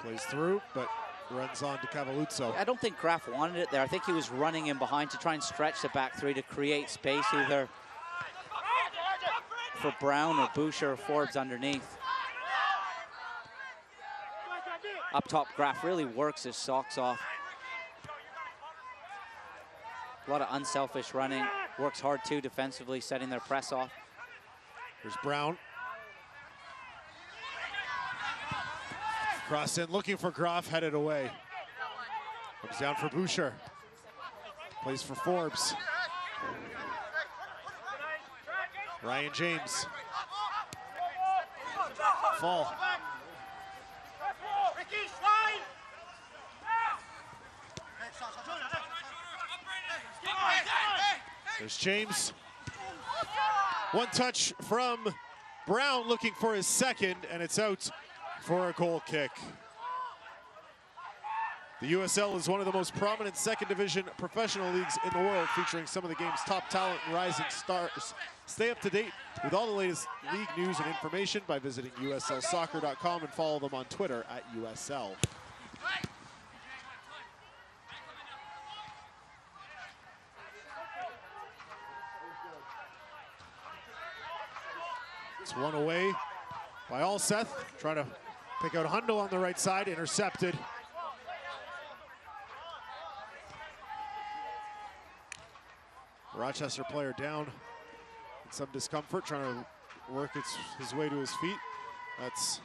Plays through, but runs on to Cavalluzzo. I don't think Graf wanted it there. I think he was running in behind to try and stretch the back three to create space either for Brown or Boucher or Forbes underneath. Up top, Graf really works his socks off. A lot of unselfish running. Works hard too defensively, setting their press off. Here's Brown. Cross in, looking for Graf, headed away. Comes down for Boucher. Plays for Forbes. Ryan James. Fall. There's James. One touch from Brown, looking for his second, and it's out for a goal kick. The USL is one of the most prominent second division professional leagues in the world, featuring some of the game's top talent and rising stars. Stay up to date with all the latest league news and information by visiting uslsoccer.com and follow them on Twitter at USL. It's one away by Alseth, trying to pick out Hundle on the right side, intercepted. Rochester player down in some discomfort, trying to work his way to his feet. That's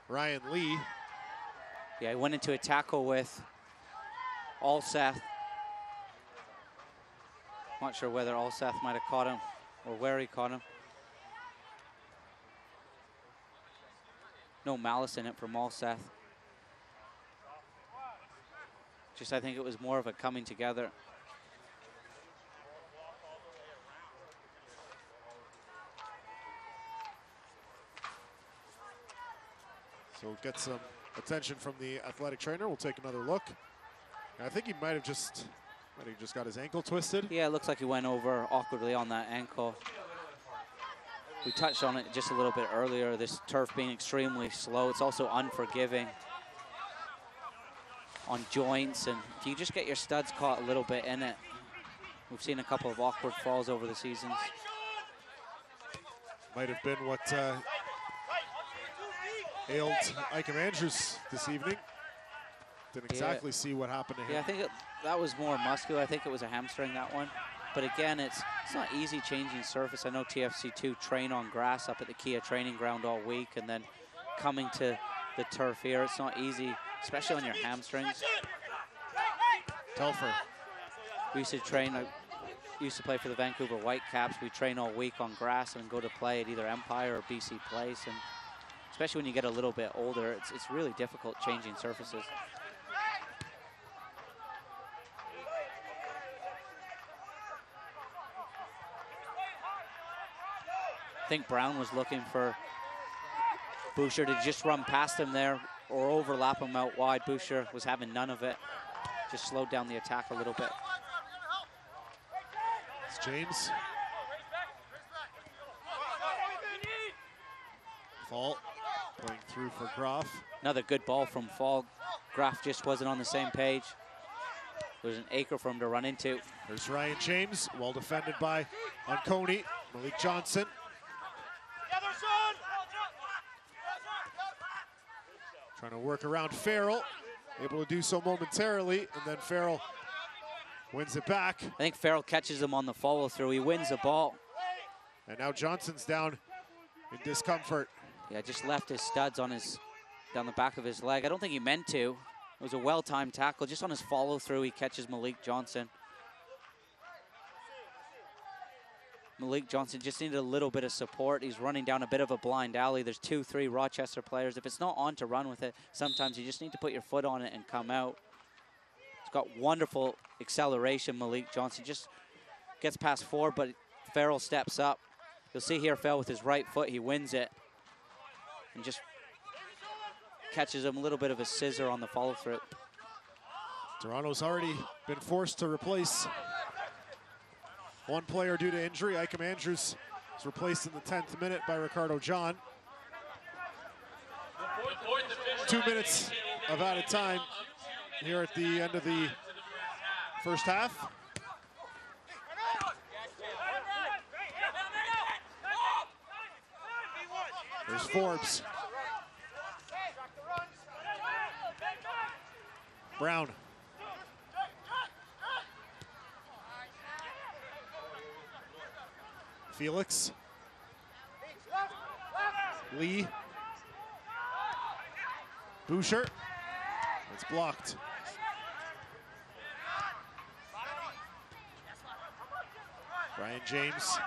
Ryan Lee. Yeah, he went into a tackle with Alseth. Not sure whether Alseth might have caught him or where he caught him. No malice in it from Alseth. Just, I think it was more of a coming together. So we'll get some attention from the athletic trainer. We'll take another look. I think he might have just got his ankle twisted. Yeah, it looks like he went over awkwardly on that ankle. We touched on it just a little bit earlier, this turf being extremely slow. It's also unforgiving on joints, and if you just get your studs caught a little bit in it, we've seen a couple of awkward falls over the seasons. Might have been what ailed Ike Andrews this evening. Didn't exactly see what happened to him. Yeah, I think that was more muscular. I think it was a hamstring, that one. But again, it's not easy changing surface. I know TFC2 train on grass up at the Kia training ground all week, and then coming to the turf here, it's not easy, especially on your hamstrings. Telfer. We used to train, I used to play for the Vancouver Whitecaps. We train all week on grass and go to play at either Empire or BC Place. And especially when you get a little bit older, it's really difficult changing surfaces. think Brown was looking for Boucher to just run past him there or overlap him out wide. Boucher was having none of it. Just slowed down the attack a little bit. It's James. Fall going through for Groff. Another good ball from Fall. Graf just wasn't on the same page. There's an acre for him to run into. There's Ryan James, well defended by Onconi. Malik Johnson. Trying to work around Farrell. Able to do so momentarily, and then Farrell wins it back. I think Farrell catches him on the follow through. He wins the ball. And now Johnson's down in discomfort. Yeah, just left his studs on his, down the back of his leg. I don't think he meant to. It was a well-timed tackle. Just on his follow-through, he catches Malik Johnson. Malik Johnson just needed a little bit of support. He's running down a bit of a blind alley. There's 2-3 Rochester players. If it's not on to run with it, sometimes you just need to put your foot on it and come out. He's got wonderful acceleration, Malik Johnson. Just gets past 4, but Farrell steps up. You'll see here, Farrell with his right foot, he wins it. And just catches him a little bit of a scissor on the follow-through. Toronto's already been forced to replace one player due to injury. Icam Andrews is replaced in the 10th minute by Ricardo John. 2 minutes of added time here at the end of the first half. There's Forbes. Brown. Felix. Lee. Boucher. It's blocked. Ryan James.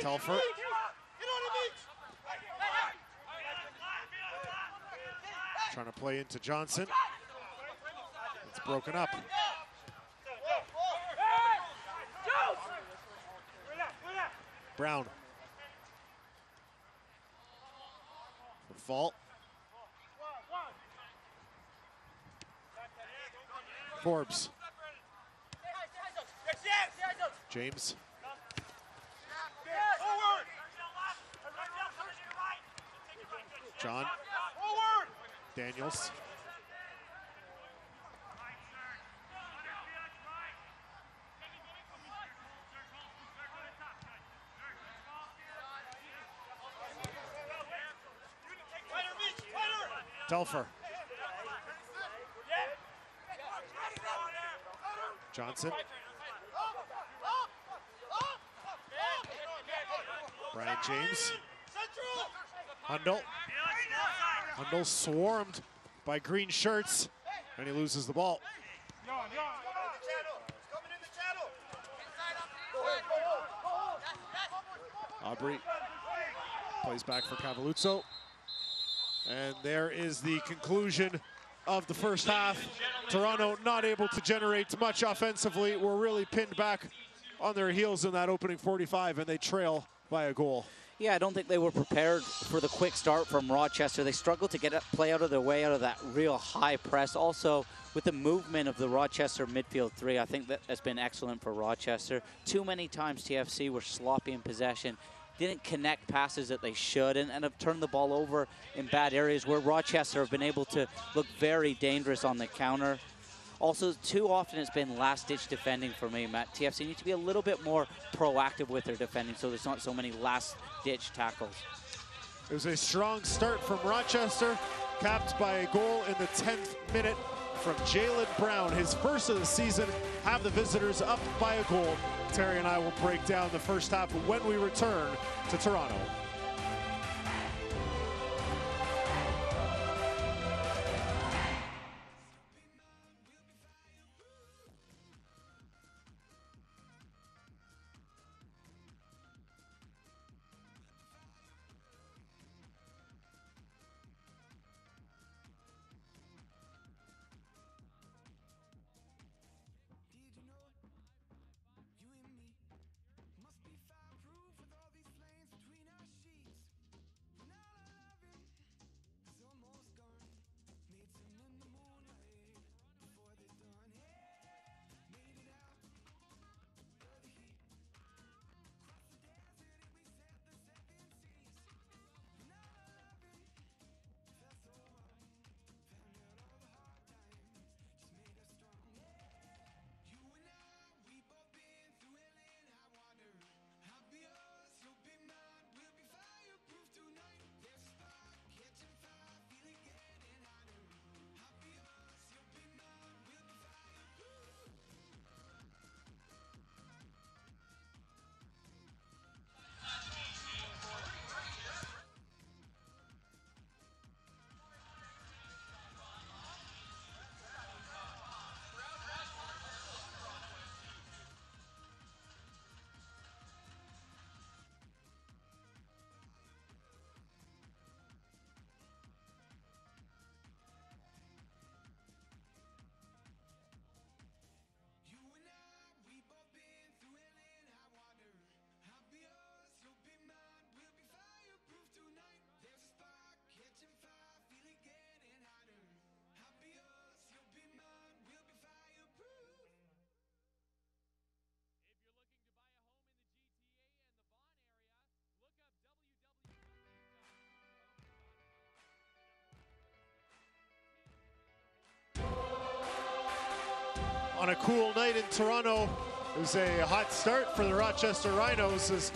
Telfer. Trying to play into Johnson. It's broken up. Brown. For fault. Forbes. James. John. Daniels. Telfer. Johnson. Brian James. Hundle. Hundle swarmed by green shirts, and he loses the ball. Aubrey plays back for Cavalluzzo. And there is the conclusion of the first half. Toronto not able to generate much offensively. Were really pinned back on their heels in that opening 45, and they trail by a goal. Yeah, I don't think they were prepared for the quick start from Rochester. They struggled to get a play out of their way out of that real high press. Also, with the movement of the Rochester midfield three, I think that has been excellent for Rochester. Too many times TFC were sloppy in possession, didn't connect passes that they should, and have turned the ball over in bad areas where Rochester have been able to look very dangerous on the counter. Also, too often it's been last-ditch defending for me, Matt. TFC need to be a little bit more proactive with their defending so there's not so many last-ditch tackles. It was a strong start from Rochester, capped by a goal in the 10th minute from Jalen Brown. His first of the season, have the visitors up by a goal. Terry and I will break down the first half when we return to Toronto. on a cool night in Toronto. It was a hot start for the Rochester Rhinos as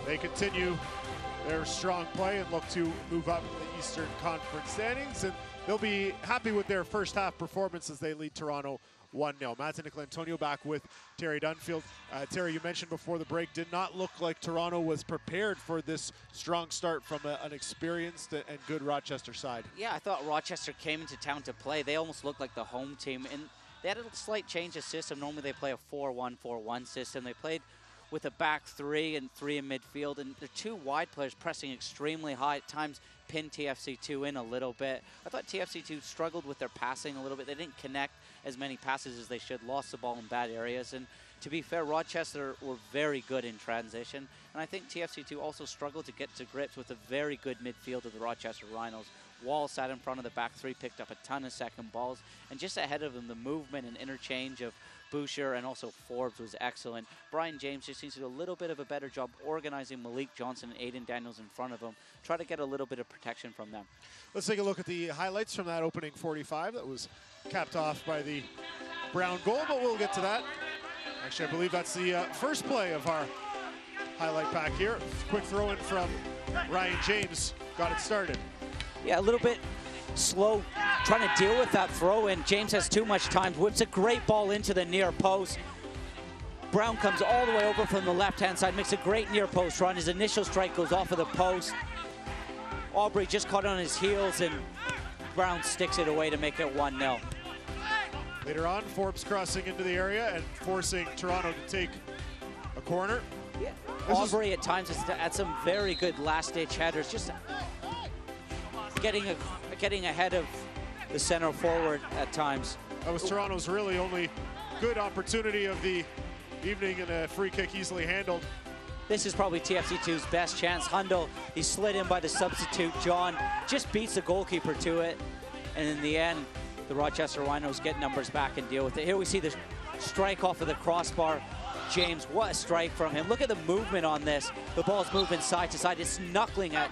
they continue their strong play and look to move up the Eastern Conference standings. And they'll be happy with their first half performance as they lead Toronto 1-0. Matt and Antonio back with Terry Dunfield. Terry, you mentioned before the break, did not look like Toronto was prepared for this strong start from an experienced and good Rochester side. Yeah, I thought Rochester came into town to play. They almost looked like the home team, and they had a slight change of system. Normally they play a 4-1-4-1 system. They played with a back three and three in midfield, and their two wide players pressing extremely high, at times pinned TFC2 in a little bit. I thought TFC2 struggled with their passing a little bit. They didn't connect as many passes as they should, lost the ball in bad areas. And to be fair, Rochester were very good in transition. And I think TFC2 also struggled to get to grips with a very good midfield of the Rochester Rhinos. Wall sat in front of the back three, picked up a ton of second balls. And just ahead of him, the movement and interchange of Boucher and also Forbes was excellent. Brian James just needs to do a little bit of a better job organizing Malik Johnson and Aiden Daniels in front of him. Try to get a little bit of protection from them. Let's take a look at the highlights from that opening 45 that was capped off by the Brown goal, but we'll get to that. Actually, I believe that's the first play of our highlight pack here. Quick throw in from Ryan James got it started. Yeah, a little bit slow trying to deal with that throw in. James has too much time, whips a great ball into the near post. Brown comes all the way over from the left-hand side, makes a great near post run. His initial strike goes off of the post. Aubrey just caught on his heels, and Brown sticks it away to make it 1-0. Later on, Forbes crossing into the area and forcing Toronto to take a corner. Yeah. Aubrey at times has had some very good last-ditch headers, just getting ahead of the center forward at times. That was Toronto's really only good opportunity of the evening, and a free kick easily handled. This is probably TFC2's best chance. Hundle, he slid in by the substitute. John just beats the goalkeeper to it. And in the end, the Rochester Rhinos get numbers back and deal with it. Here we see the strike off of the crossbar. James, what a strike from him. Look at the movement on this. The ball's moving side to side. It's knuckling at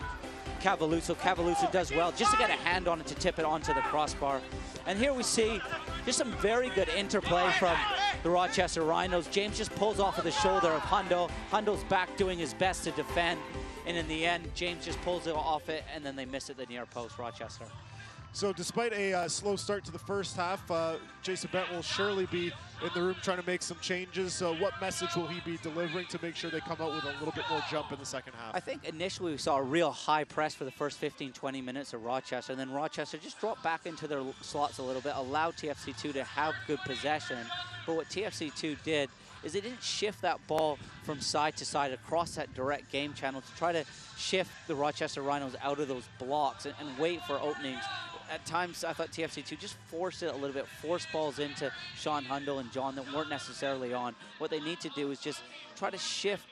Cavaluso. Cavaluso does well just to get a hand on it to tip it onto the crossbar. And here we see just some very good interplay from the Rochester Rhinos. James just pulls off of the shoulder of Hundle. Hundle's back doing his best to defend. And in the end, James just pulls it off it, and then they miss it the near post, Rochester. So despite a slow start to the first half, Jason Bent will surely be in the room trying to make some changes. What message will he be delivering to make sure they come out with a little bit more jump in the second half? I think initially we saw a real high press for the first 15-20 minutes of Rochester, and then Rochester just dropped back into their slots a little bit, allowed TFC2 to have good possession. But what TFC2 did is they didn't shift that ball from side to side across that direct game channel to try to shift the Rochester Rhinos out of those blocks and wait for openings. At times, I thought TFC2 just forced it a little bit, forced balls into Sean Hundle and John that weren't necessarily on. What they need to do is just try to shift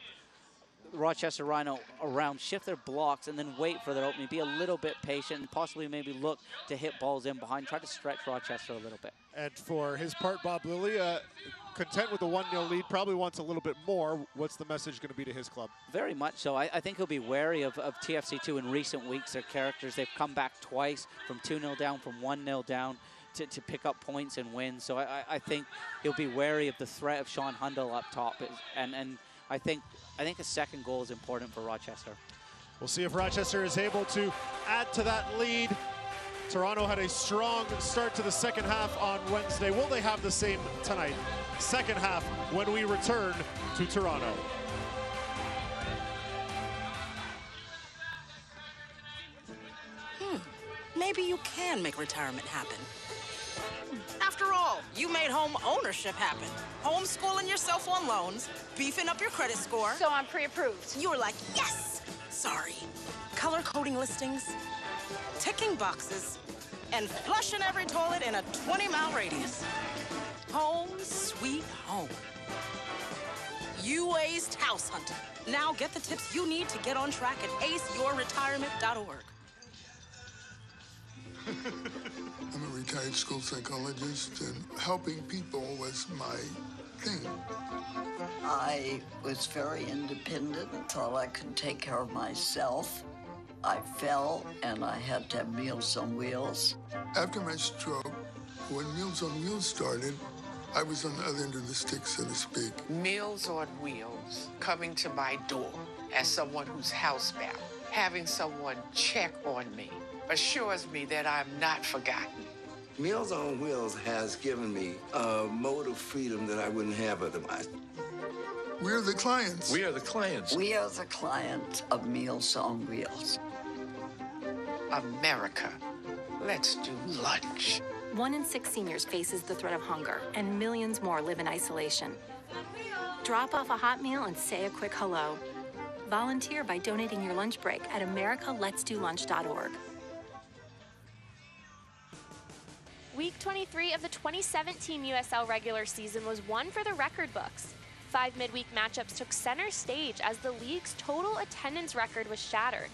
the Rochester Rhino around, shift their blocks, and then wait for their opening. Be a little bit patient and possibly maybe look to hit balls in behind, try to stretch Rochester a little bit. And for his part, Bob Lilly, content with the 1-0 lead, probably wants a little bit more. What's the message going to be to his club? Very much so. I think he'll be wary of TFC2 in recent weeks. Their characters, they've come back twice from 2-0 down, from 1-0 down to pick up points and win. So I think he'll be wary of the threat of Sean Hundle up top. And I think a second goal is important for Rochester. We'll see if Rochester is able to add to that lead. Toronto had a strong start to the second half on Wednesday. Will they have the same tonight? Second half when we return to Toronto. Maybe you can make retirement happen. After all, you made home ownership happen. Homeschooling yourself on loans, beefing up your credit score. So I'm pre-approved. You were like, yes! Sorry. Color coding listings, ticking boxes, and flushing every toilet in a 20-mile radius. Home sweet home. You aced house hunting. Now get the tips you need to get on track at aceyourretirement.org. I'm a retired school psychologist, and helping people was my thing. I was very independent and thought I could take care of myself. I fell, and I had to have Meals on Wheels. After my stroke, when Meals on Wheels started, I was on the other end of the stick, so to speak. Meals on Wheels, coming to my door as someone who's housebound, having someone check on me, assures me that I'm not forgotten. Meals on Wheels has given me a mode of freedom that I wouldn't have otherwise. We're the clients. We are the clients. We are the client of Meals on Wheels. America, let's do lunch. 1 in 6 seniors faces the threat of hunger, and millions more live in isolation. Drop off a hot meal and say a quick hello. Volunteer by donating your lunch break at americaletsdolunch.org. Week 23 of the 2017 USL regular season was one for the record books. 5 midweek matchups took center stage as the league's total attendance record was shattered.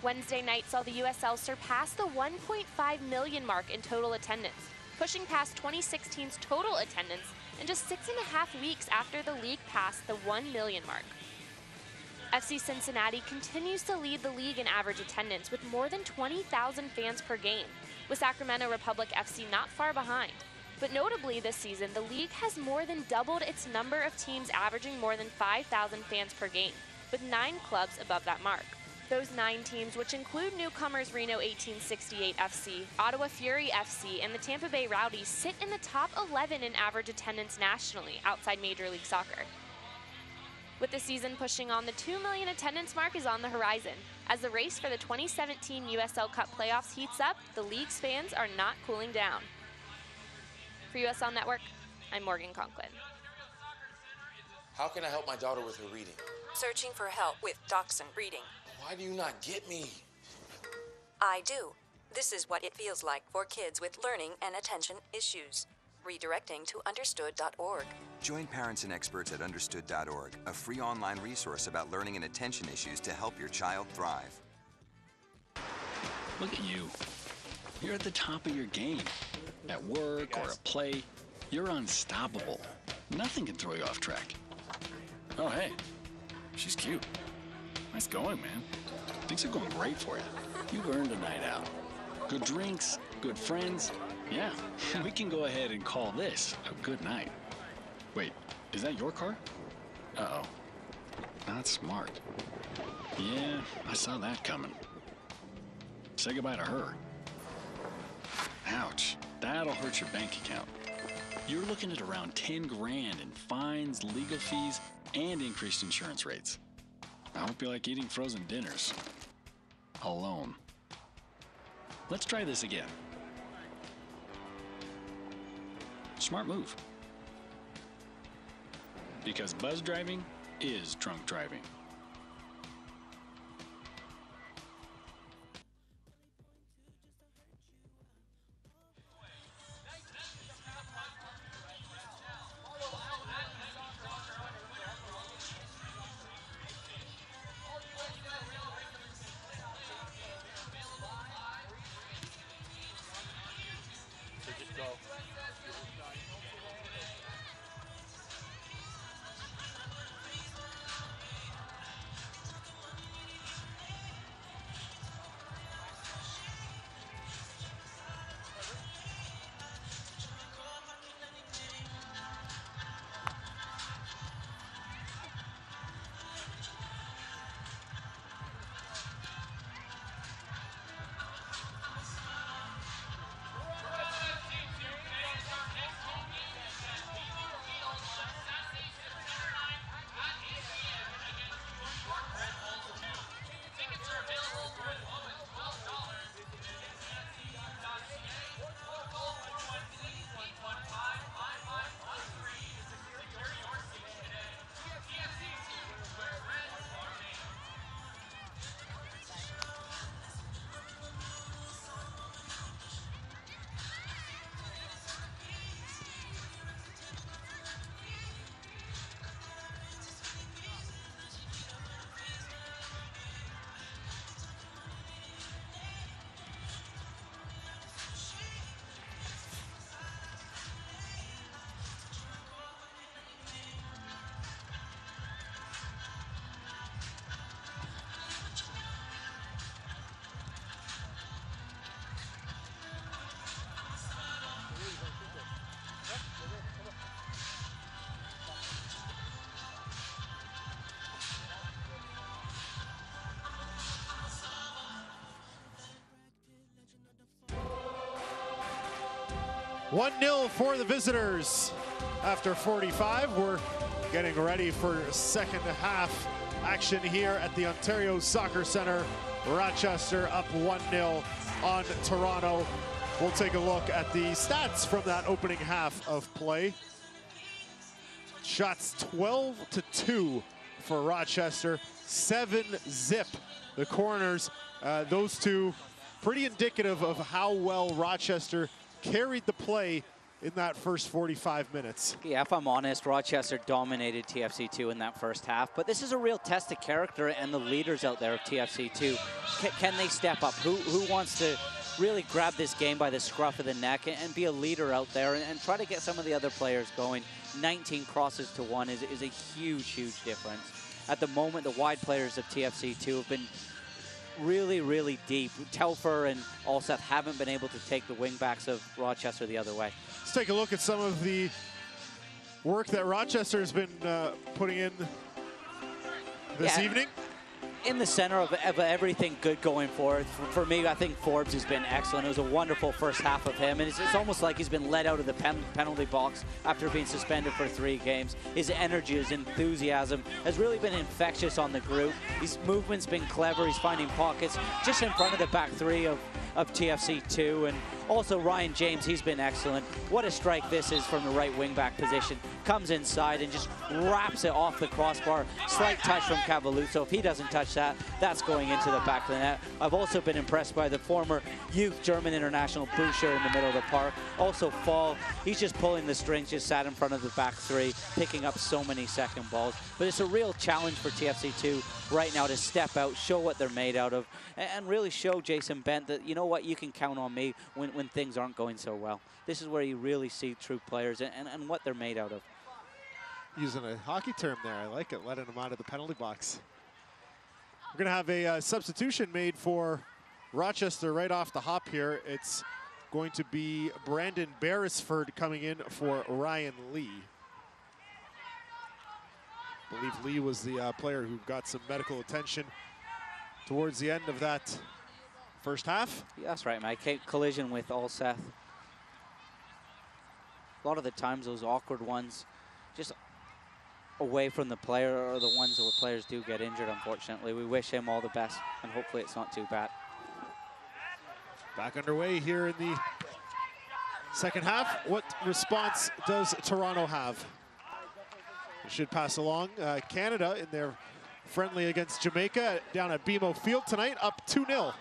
Wednesday night saw the USL surpass the 1.5 million mark in total attendance, pushing past 2016's total attendance in just 6.5 weeks after the league passed the 1 million mark. FC Cincinnati continues to lead the league in average attendance with more than 20,000 fans per game, with Sacramento Republic FC not far behind. But notably this season, the league has more than doubled its number of teams averaging more than 5,000 fans per game, with 9 clubs above that mark. Those 9 teams, which include newcomers Reno 1868 FC, Ottawa Fury FC, and the Tampa Bay Rowdies, sit in the top 11 in average attendance nationally outside Major League Soccer. With the season pushing on, the 2 million attendance mark is on the horizon. As the race for the 2017 USL Cup playoffs heats up, the league's fans are not cooling down. For USL Network, I'm Morgan Conklin. How can I help my daughter with her reading? Searching for help with Dachshund Reading. Why do you not get me? I do. This is what it feels like for kids with learning and attention issues. Redirecting to understood.org. Join parents and experts at understood.org, a free online resource about learning and attention issues to help your child thrive. Look at you. You're at the top of your game. At work or at play, you're unstoppable. Nothing can throw you off track. Oh, hey, she's cute. Nice going, man. Things are going great for you. You've earned a night out. Good drinks, good friends. Yeah, we can go ahead and call this a good night. Wait, is that your car? Uh-oh. Not smart. Yeah, I saw that coming. Say goodbye to her. Ouch, that'll hurt your bank account. You're looking at around 10 grand in fines, legal fees, and increased insurance rates. I hope you like eating frozen dinners. Alone. Let's try this again. Smart move. Because buzz driving is drunk driving. 1-0 for the visitors. After 45, we're getting ready for second half action here at the Ontario Soccer Centre. Rochester up 1-0 on Toronto. We'll take a look at the stats from that opening half of play. Shots 12-2 for Rochester, 7-zip the corners. Those two pretty indicative of how well Rochester carried the play in that first 45 minutes. Yeah, if I'm honest, Rochester dominated TFC2 in that first half, but this is a real test of character and the leaders out there of TFC2. Can they step up? Who wants to really grab this game by the scruff of the neck and be a leader out there and try to get some of the other players going? 19 crosses to 1 is a huge, huge difference. At the moment, the wide players of TFC2 have been really, really deep. Telfer and Alseth haven't been able to take the wingbacks of Rochester the other way. Let's take a look at some of the work that Rochester has been putting in this evening. In the center of everything good going forward. For me, I think Forbes has been excellent. It was a wonderful first half of him, and it's almost like he's been let out of the penalty box after being suspended for 3 games. His energy, his enthusiasm has really been infectious on the group. His movement's been clever. He's finding pockets just in front of the back 3 of TFC2, and also Ryan James, he's been excellent. What a strike this is from the right wing back position. Comes inside and just wraps it off the crossbar. Slight touch from Cavaluso. If he doesn't touch that, that's going into the back of the net. I've also been impressed by the former youth German international Boucher in the middle of the park. Also Fall, he's just pulling the strings, just sat in front of the back 3, picking up so many second balls. But it's a real challenge for TFC2 right now to step out, show what they're made out of, and really show Jason Bent that, you know what, you can count on me when things aren't going so well. This is where you really see true players and what they're made out of. Using a hockey term there, I like it, letting them out of the penalty box. We're gonna have a substitution made for Rochester right off the hop here. It's going to be Brandon Beresford coming in for Ryan Lee. I believe Lee was the player who got some medical attention towards the end of that first half. Yeah, that's right, Mike. Collision with Alseth. A lot of the times those awkward ones just away from the player are the ones where players do get injured, unfortunately. We wish him all the best, and hopefully it's not too bad. Back underway here in the second half. What response does Toronto have? It should pass along. Canada in their friendly against Jamaica down at BMO Field tonight, up 2-0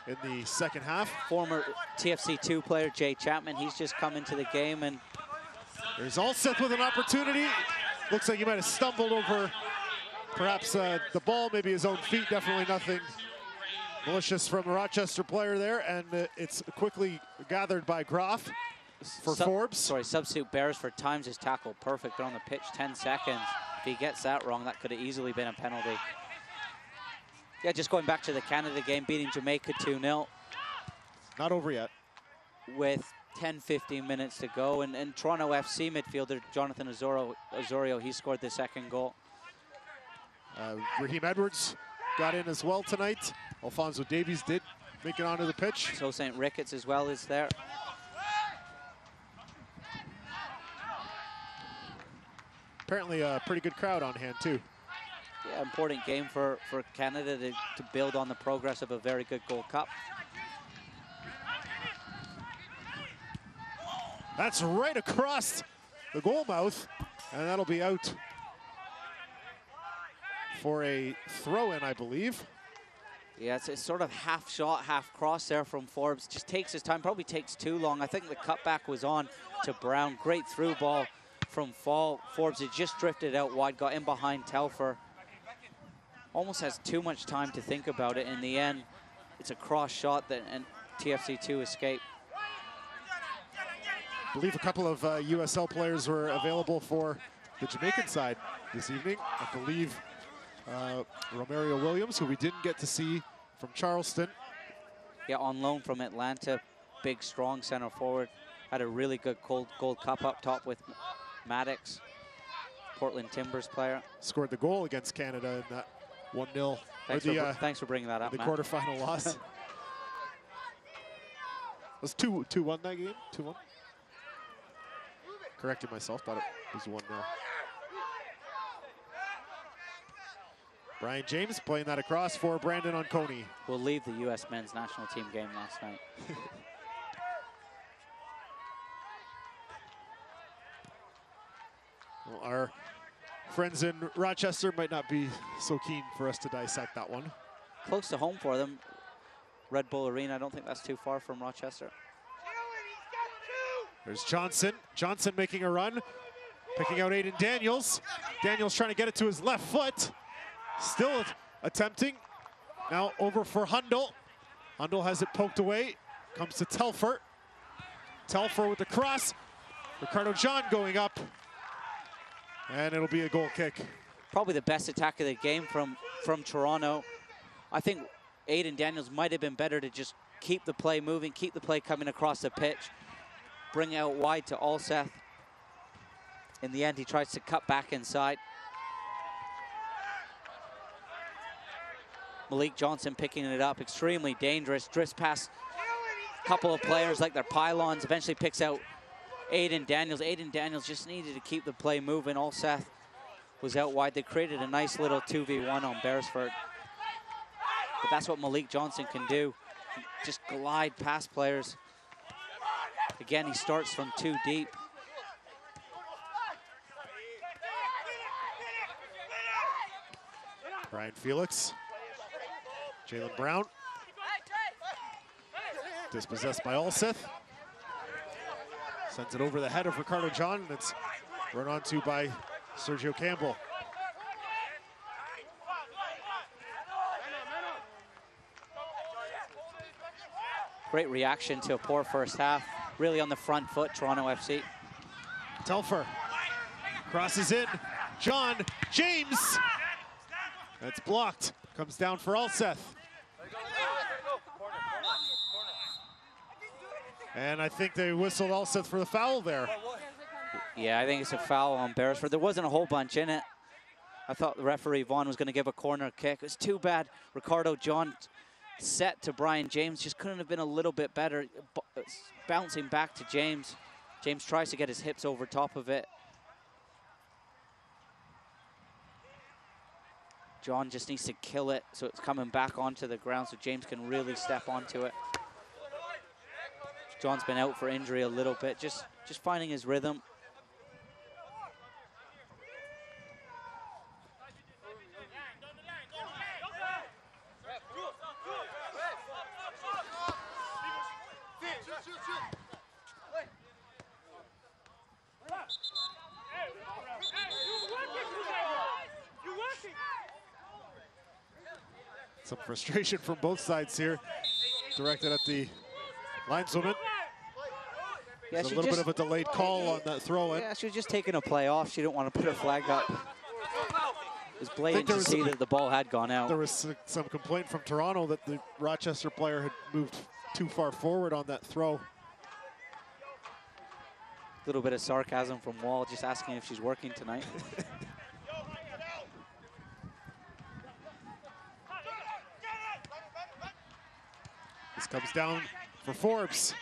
in the second half. Former TFC2 player Jay Chapman, he's just come into the game, and there's Alseth with an opportunity. Looks like he might have stumbled over perhaps the ball, maybe his own feet. Definitely nothing malicious from a Rochester player there, and it's quickly gathered by Groff for Forbes. Sorry, substitute Beresford times his tackle perfect. They're on the pitch 10 seconds. If he gets that wrong, that could have easily been a penalty. Yeah, just going back to the Canada game, beating Jamaica 2-0. Not over yet. With 10-15 minutes to go, and Toronto FC midfielder Jonathan Osorio, he scored the second goal. Raheem Edwards got in as well tonight. Alfonso Davies did make it onto the pitch. So St. Ricketts as well is there. Apparently a pretty good crowd on hand too. Yeah, important game for Canada to build on the progress of a very good Gold Cup. That's right across the goal mouth, and that'll be out for a throw-in, I believe. Yeah, it's sort of half shot, half cross there from Forbes. Just takes his time, probably takes too long. I think the cutback was on to Brown. Great through ball from Forbes. It just drifted out wide, got in behind Telfer. Almost has too much time to think about it. In the end, it's a cross shot and TFC2 escaped. I believe a couple of USL players were available for the Jamaican side this evening. I believe Romario Williams, who we didn't get to see from Charleston. Yeah, on loan from Atlanta. Big, strong center forward. Had a really good Gold Cup up top with Maddox, Portland Timbers player. Scored the goal against Canada in that 1-0. Thanks for bringing that up, the Matt. Quarterfinal loss. It was 2-1 that game, 2-1. Corrected myself, thought it was 1-0. Brian James playing that across for Brandon Onconi. Will leave the U.S. men's national team game last night. Well, our friends in Rochester might not be so keen for us to dissect that one. Close to home for them. Red Bull Arena, I don't think that's too far from Rochester. There's Johnson. Johnson making a run, picking out Aiden Daniels. Daniels trying to get it to his left foot. Still attempting. Now over for Hundle. Hundle has it poked away. Comes to Telfer. Telfer with the cross. Ricardo John going up. And it'll be a goal kick. Probably the best attack of the game from Toronto. I think Aiden Daniels might have been better to just keep the play moving, keep the play coming across the pitch, bring it out wide to Alseth. In the end, he tries to cut back inside. Malik Johnson picking it up, extremely dangerous. Drifts past a couple of players like their pylons, eventually picks out Aiden Daniels. Aiden Daniels just needed to keep the play moving. Alseth was out wide. They created a nice little 2v1 on Beresford. But that's what Malik Johnson can do. Just glide past players. Again, he starts from too deep. Brian Felix. Jalen Brown. Dispossessed by Alseth. Sends it over the head of Ricardo John, and it's run onto by Sergio Campbell. Great reaction to a poor first half. Really on the front foot, Toronto FC. Telfer crosses in. John James. That's blocked. Comes down for Alseth. And I think they whistled Alseth for the foul there. Yeah, I think it's a foul on Beresford. There wasn't a whole bunch in it. I thought the referee, Vaughn, was going to give a corner kick. It was too bad. Ricardo John set to Brian James. Just couldn't have been a little bit better. Bouncing back to James. James tries to get his hips over top of it. John just needs to kill it so it's coming back onto the ground so James can really step onto it. John's been out for injury a little bit, just finding his rhythm. Some frustration from both sides here, directed at the lineswoman. Yeah, There's a little bit of a delayed call on that throw-in. Yeah, she was just taking a play off. She didn't want to put her flag up. It was blatant to see that the ball had gone out. There was some complaint from Toronto that the Rochester player had moved too far forward on that throw. A little bit of sarcasm from Wall, just asking if she's working tonight. This comes down for Forbes.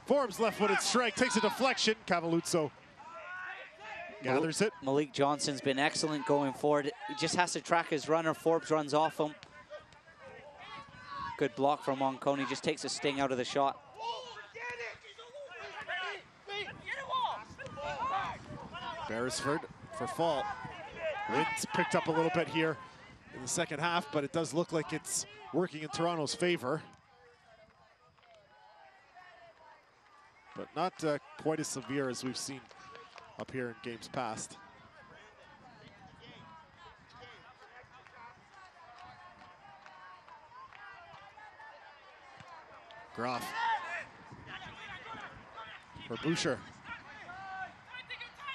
Forbes left-footed strike, takes a deflection. Cavalluzzo gathers it. Malik Johnson's been excellent going forward. He just has to track his runner. Forbes runs off him. Good block from Onconi, just takes a sting out of the shot. Beresford for fault. Wind's picked up a little bit here in the second half, but it does look like it's working in Toronto's favor. But not quite as severe as we've seen up here in games past. Groff for Boucher.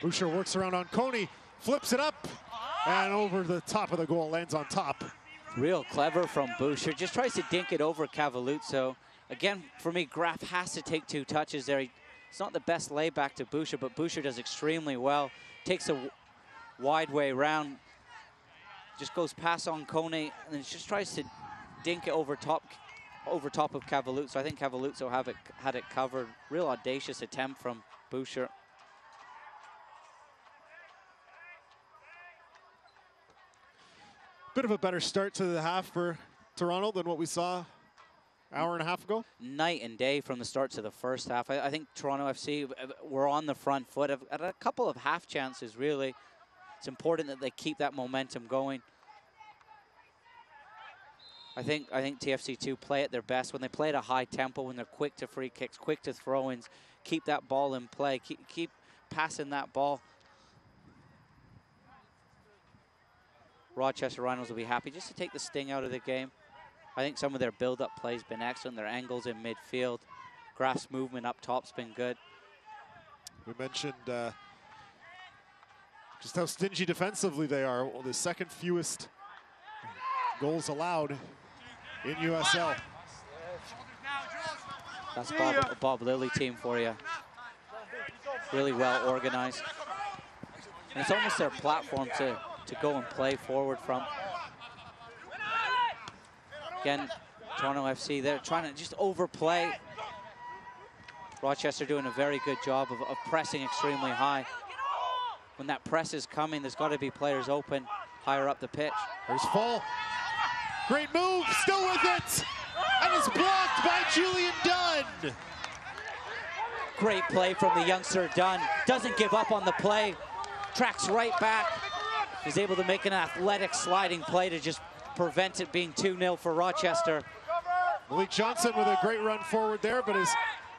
Boucher works around on Coney, flips it up, and over the top of the goal, lands on top. Real clever from Boucher, just tries to dink it over Cavalluzzo. Again, for me, Graff has to take 2 touches there. It's not the best layback to Boucher, but Boucher does extremely well. Takes a wide way around, just goes past Onconi, and then just tries to dink it over top of Cavalluzzo. I think Cavalluzzo had it covered. Real audacious attempt from Boucher. Bit of a better start to the half for Toronto than what we saw hour and a half ago. Night and day from the start to the first half. I think Toronto FC were on the front foot at a couple of half chances, really. It's important that they keep that momentum going. I think TFC2 play at their best when they play at a high tempo, when they're quick to free kicks, quick to throw-ins, keep that ball in play, keep passing that ball. Rochester Rhinos will be happy just to take the sting out of the game. I think some of their build-up play has been excellent. Their angles in midfield, Graf's movement up top's been good. We mentioned just how stingy defensively they are. Well, the second fewest goals allowed in USL. That's Bob Lilly team for you. Really well organized. And it's almost their platform to go and play forward from. Again, Toronto FC, they're trying to just overplay. Rochester doing a very good job of pressing extremely high. When that press is coming, there's got to be players open higher up the pitch. There's Fall. Great move, still with it. And it's blocked by Julian Dunn. Great play from the youngster Dunn. Doesn't give up on the play. Tracks right back. He's able to make an athletic sliding play to just prevent it being 2-0 for Rochester. Malik Johnson with a great run forward there, but his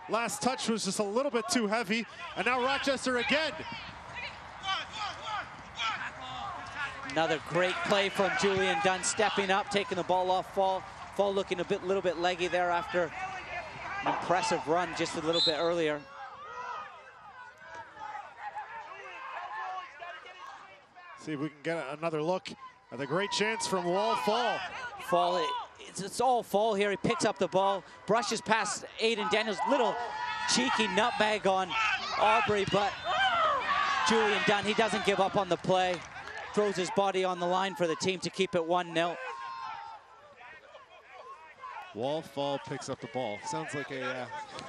last touch was just a little bit too heavy. And now Rochester again. Another great play from Julian Dunn, stepping up, taking the ball off Fall. Fall looking a little bit leggy there after an impressive run just a little bit earlier. See if we can get another look at the great chance from Wall Fall. Fall, it's all Fall here. He picks up the ball, brushes past Aiden Daniels, little cheeky nutmeg on Aubrey, but Julian Dunn, he doesn't give up on the play. Throws his body on the line for the team to keep it 1-0. Wall Fall picks up the ball. Sounds like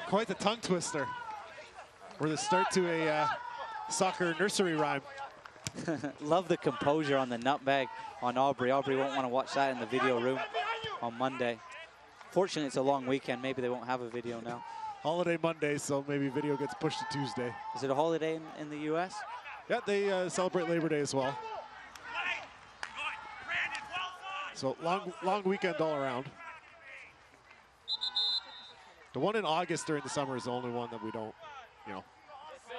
quite the tongue twister. Or the start to a soccer nursery rhyme. Love the composure on the nutmeg on Aubrey. Aubrey won't want to watch that in the video room on Monday. Fortunately, it's a long weekend. Maybe they won't have a video now. Holiday Monday, so maybe video gets pushed to Tuesday. Is it a holiday in the U.S.? Yeah, they celebrate Labor Day as well. So long weekend all around. The one in August during the summer is the only one that we don't,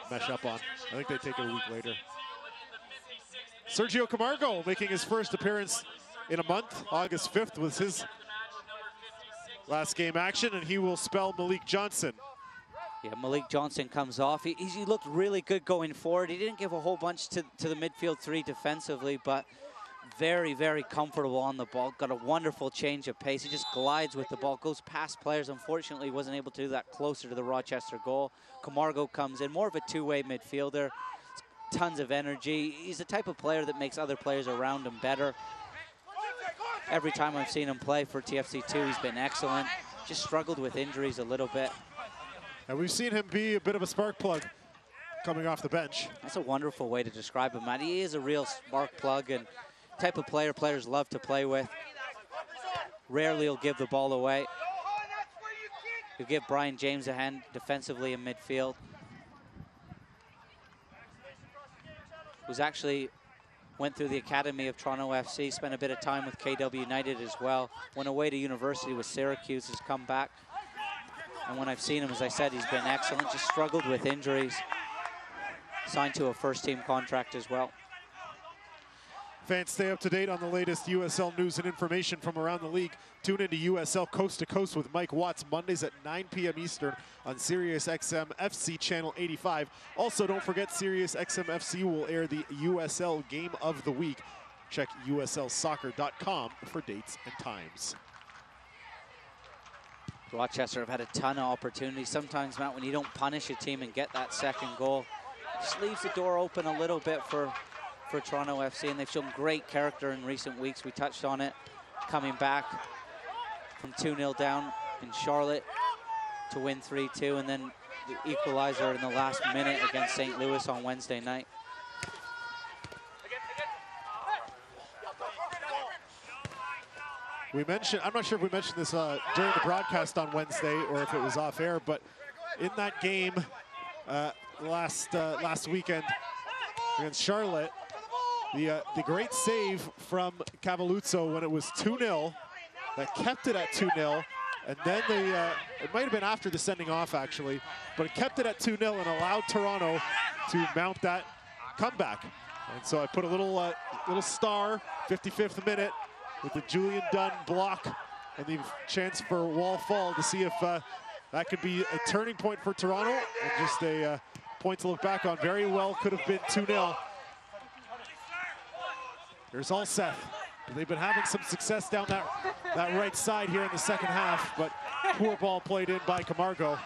mesh up on. I think they take it a week later. Sergio Camargo making his first appearance in a month. August 5th was his last game action, and he will spell Malik Johnson. Yeah, Malik Johnson comes off. He looked really good going forward. He didn't give a whole bunch to the midfield three defensively, but very, very comfortable on the ball. Got a wonderful change of pace. He just glides with the ball, goes past players. Unfortunately, wasn't able to do that closer to the Rochester goal. Camargo comes in, more of a two-way midfielder. Tons of energy. He's the type of player that makes other players around him better. Every time I've seen him play for TFC2, he's been excellent. Just struggled with injuries a little bit. And we've seen him be a bit of a spark plug coming off the bench. That's a wonderful way to describe him, Matt. He is a real spark plug and type of player players love to play with. Rarely he'll give the ball away. He'll give Brian James a hand defensively in midfield. Who's actually went through the academy of Toronto FC, spent a bit of time with KW United as well. Went away to university with Syracuse, has come back. And when I've seen him, as I said, he's been excellent, just struggled with injuries. Signed to a first-team contract as well. Fans, stay up to date on the latest USL news and information from around the league. Tune into USL Coast to Coast with Mike Watts Mondays at 9 p.m. Eastern on Sirius XM FC Channel 85. Also, don't forget Sirius XM FC will air the USL Game of the Week. Check USLsoccer.com for dates and times. Rochester have had a ton of opportunities. Sometimes, Matt, when you don't punish a team and get that second goal, just leaves the door open a little bit for Toronto FC, and they've shown great character in recent weeks. We touched on it, coming back from 2-0 down in Charlotte to win 3-2, and then the equalizer in the last minute against St. Louis on Wednesday night. We mentioned, I'm not sure if we mentioned this during the broadcast on Wednesday or if it was off air, but in that game last weekend against Charlotte, the great save from Cavalluzzo when it was 2-0, that kept it at 2-0, and then it might have been after the sending off actually, but it kept it at 2-0 and allowed Toronto to mount that comeback. And so I put a little star, 55th minute, with the Julian Dunn block and the chance for wall fall to see if that could be a turning point for Toronto and just a point to look back on. Very well could have been 2-0. Here's Alseth. They've been having some success down that right side here in the second half, but poor ball played in by Camargo.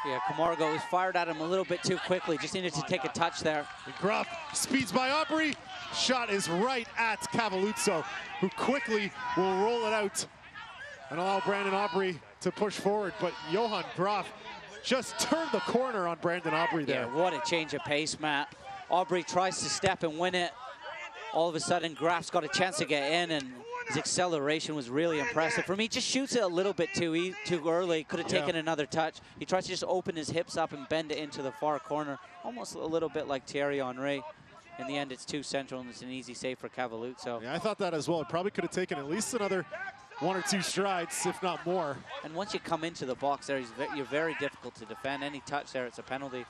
Yeah, Camargo was fired at him a little bit too quickly. Just needed to take a touch there. And Gruff speeds by Aubrey. Shot is right at Cavalluzzo, who quickly will roll it out and allow Brandon Aubrey to push forward. But Johan Graf just turned the corner on Brandon Aubrey there. Yeah, what a change of pace, Matt. Aubrey tries to step and win it. All of a sudden, Graf's got a chance to get in, and his acceleration was really impressive. For me, just shoots it a little bit too early. Could have taken another touch. He tries to just open his hips up and bend it into the far corner, almost a little bit like Thierry Henry. In the end, it's too central, and it's an easy save for Cavalluzzo. Yeah, I thought that as well. It probably could have taken at least another 1 or 2 strides, if not more. And once you come into the box there, you're very difficult to defend. Any touch there, it's a penalty.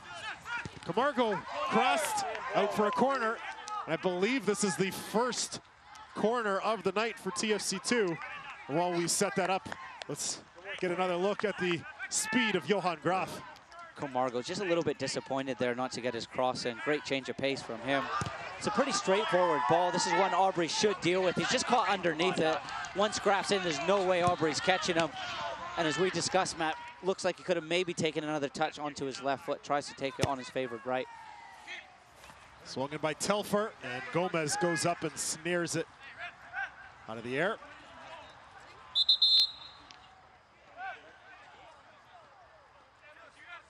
Camargo crossed out for a corner. And I believe this is the first corner of the night for TFC2. While we set that up, let's get another look at the speed of Johan Graf. Camargo just a little bit disappointed there not to get his cross in. Great change of pace from him. It's a pretty straightforward ball. This is one Aubrey should deal with. He's just caught underneath it. Once Graf's in, there's no way Aubrey's catching him. And as we discussed, Matt, looks like he could have maybe taken another touch onto his left foot. Tries to take it on his favored right. Swung in by Telfer, and Gomez goes up and snares it out of the air.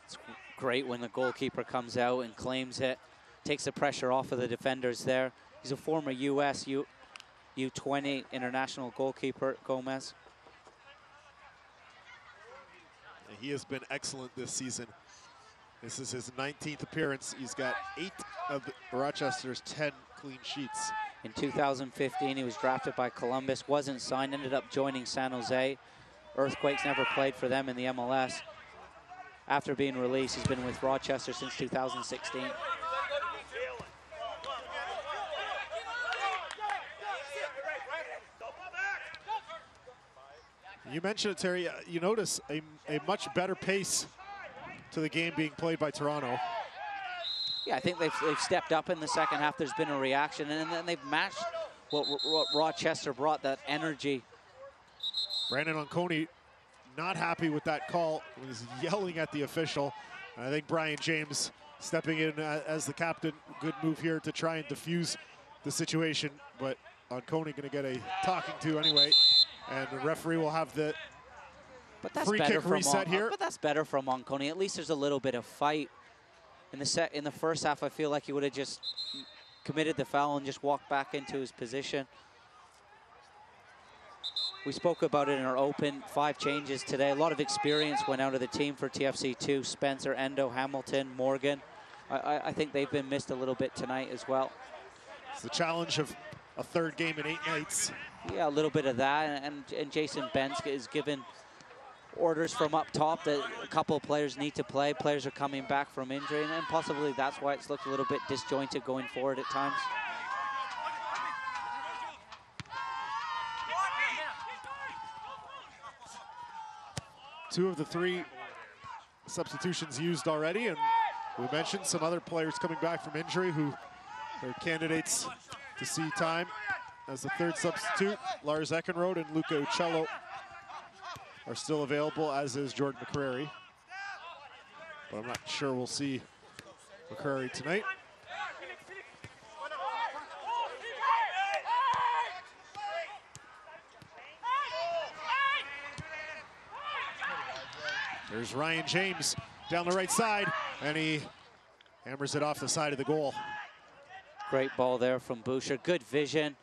It's great when the goalkeeper comes out and claims it, takes the pressure off of the defenders there. He's a former US U20 international goalkeeper, Gomez. He has been excellent this season. This is his 19th appearance. He's got 8 of Rochester's 10 clean sheets. In 2015, he was drafted by Columbus, wasn't signed, ended up joining San Jose. Earthquakes never played for them in the MLS. After being released, he's been with Rochester since 2016. You mentioned it, Terry. You notice a much better pace to the game being played by Toronto. Yeah, I think they've stepped up in the second half. There's been a reaction, and then they've matched what Rochester brought, that energy. Brandon Onconi not happy with that call. He was yelling at the official. I think Brian James stepping in as the captain. Good move here to try and diffuse the situation, but Onconi going to get a talking to anyway. And the referee will have the free kick reset here. But that's better from Onconi. At least there's a little bit of fight. In the first half, I feel like he would have just committed the foul and just walked back into his position. We spoke about it in our open. 5 changes today. A lot of experience went out of the team for TFC2. Spencer, Endo, Hamilton, Morgan. I think they've been missed a little bit tonight as well. It's the challenge of a 3rd game in 8 nights. Yeah, a little bit of that. And Jason Bensk is given orders from up top that a couple of players need to play. Players are coming back from injury, and possibly that's why it's looked a little bit disjointed going forward at times. Two of the 3 substitutions used already, and we mentioned some other players coming back from injury who are candidates to see time. As the 3rd substitute, Lars Eckenrode and Luca Uccello are still available, as is Jordan McCrary. But I'm not sure we'll see McCrary tonight. There's Ryan James down the right side, and he hammers it off the side of the goal. Great ball there from Boucher. Good vision.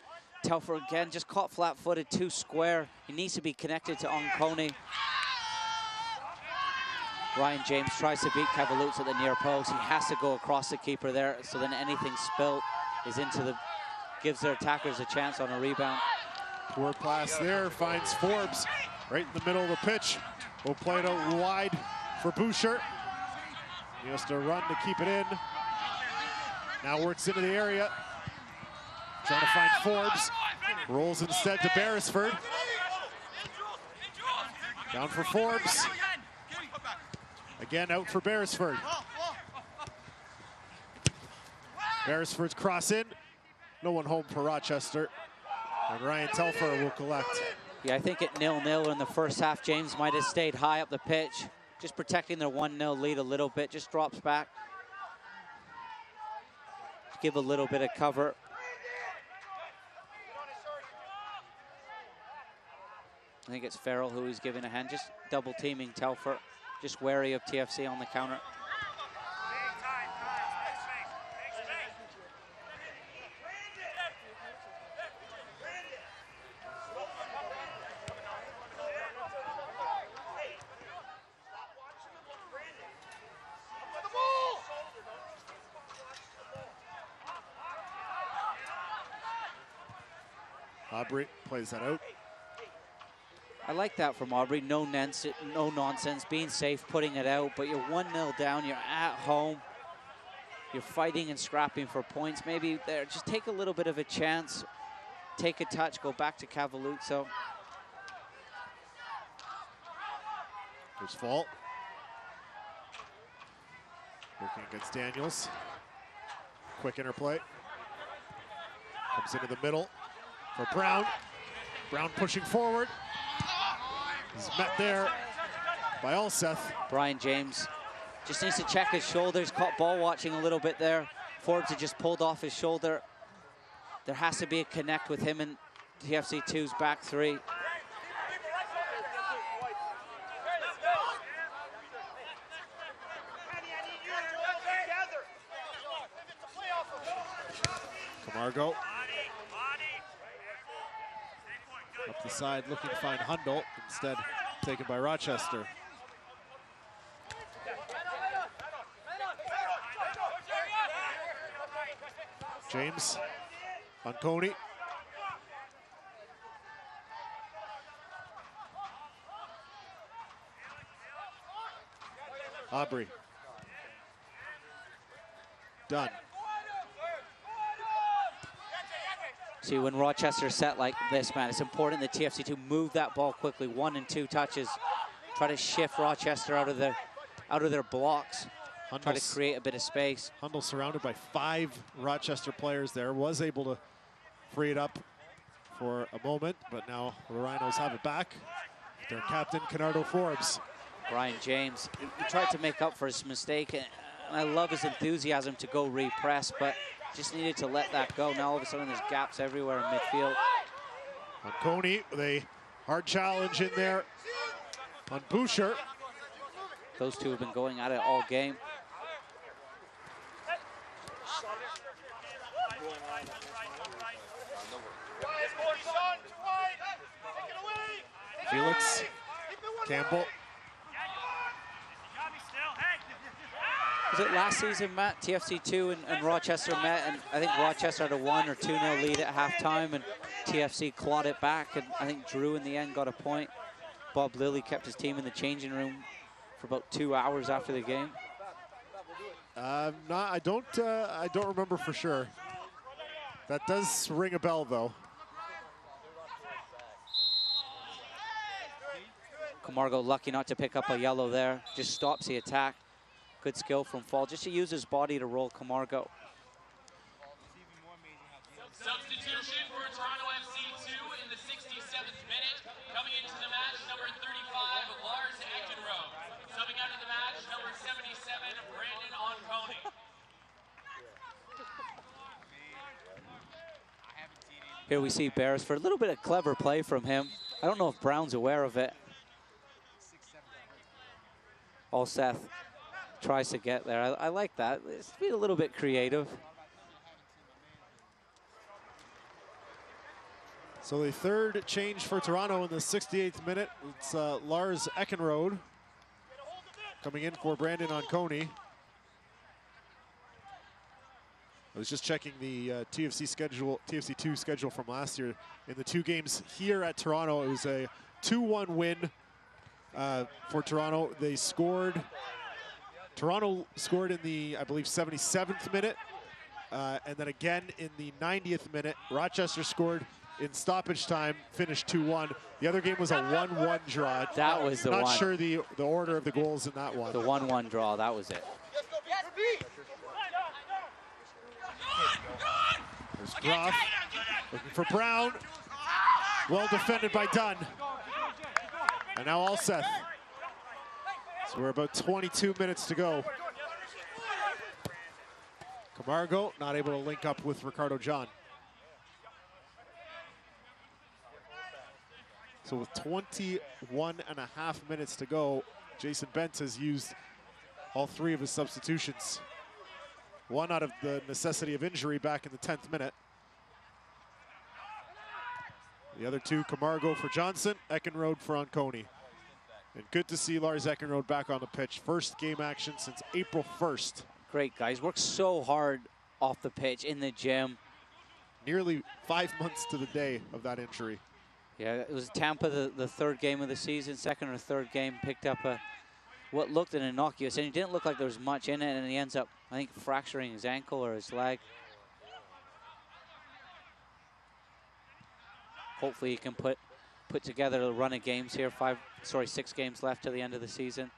Telfer again, just caught flat-footed, too square. He needs to be connected to Onconi. Ryan James tries to beat Cavalluzzo at the near post. He has to go across the keeper there, so then anything spilt is into the, gives their attackers a chance on a rebound. Poor pass there, finds Forbes right in the middle of the pitch. Will play it out wide for Boucher. He has to run to keep it in. Now works into the area. Trying to find Forbes. Rolls instead to Beresford. Down for Forbes. Again out for Beresford. Beresford's cross in. No one home for Rochester. And Ryan Telfer will collect. Yeah, I think at 0-0 in the first half, James might have stayed high up the pitch, just protecting their 1-0 lead a little bit, just drops back. Give a little bit of cover. I think it's Farrell who he's giving a hand, just double teaming Telfer, just wary of TFC on the counter. Aubrey plays that out. I like that from Aubrey. No nonsense, being safe, putting it out. But you're 1-0 down. You're at home. You're fighting and scrapping for points. Maybe there, just take a little bit of a chance. Take a touch. Go back to Cavalluzzo. There's fault. Working against Daniels. Quick interplay. Comes into the middle for Brown. Brown pushing forward. He's met there by Alseth. Brian James just needs to check his shoulders. Caught ball watching a little bit there. Forbes had just pulled off his shoulder. There has to be a connect with him and TFC2's back three. Camargo. Up the side, looking to find Hundle. Instead, taken by Rochester. James on Coney. Aubrey. Done. See, when Rochester's set like this, man, it's important that TFC to move that ball quickly. 1 and 2 touches. Try to shift Rochester out of their blocks. Try to create a bit of space. Hundle surrounded by 5 Rochester players there. Was able to free it up for a moment, but now the Rhinos have it back. Their captain, Canardo Forbes. Brian James, he tried to make up for his mistake, and I love his enthusiasm to go repress, but just needed to let that go. Now all of a sudden there's gaps everywhere in midfield. On Coney with a hard challenge in there on Boucher. Those two have been going at it all game. Felix Campbell. Was it last season, Matt? TFC2 and Rochester met, and I think Rochester had a 1 or 2-0 lead at halftime, and TFC clawed it back, and I think Drew in the end got a point. Bob Lilly kept his team in the changing room for about 2 hours after the game. I don't remember for sure. That does ring a bell, though. Camargo lucky not to pick up a yellow there. Just stops the attack. Good skill from Fall, just to use his body to roll Camargo. Substitution for Toronto FC2 in the 67th minute. Coming into the match, number 35, Lars Eckenroe. Subbing out of the match, number 77, Brandon Onconi. Here we see Beresford. A little bit of clever play from him. I don't know if Brown's aware of it. Seth tries to get there. I like that. Let's be a little bit creative. So the third change for Toronto in the 68th minute. It's Lars Eckenrode coming in for Brandon Onconi. I was just checking the TFC2 schedule from last year. In the 2 games here at Toronto, it was a 2-1 win for Toronto. Toronto scored in the, I believe, 77th minute. And then again in the 90th minute, Rochester scored in stoppage time, finished 2-1. The other game was a 1-1 draw. That was the one. Not sure the order of the goals in that one. The 1-1 draw, that was it. There's Groff looking for Brown. Well defended by Dunn. And now Alseth. So we're about 22 minutes to go. Camargo not able to link up with Ricardo John. So with 21.5 minutes to go, Jason Bent has used all 3 of his substitutions. 1 out of the necessity of injury back in the 10th minute. The other 2, Camargo for Johnson, Eckenrode for Onconi. And good to see Lars Eckenrode back on the pitch. First game action since April 1st. Great, guys. Worked so hard off the pitch, in the gym. Nearly 5 months to the day of that injury. Yeah, it was Tampa, the 3rd game of the season, 2nd or 3rd game, picked up what looked an innocuous, and it didn't look like there was much in it, and he ends up, I think, fracturing his ankle or his leg. Hopefully he can put together a run of games here. 6 games left to the end of the season.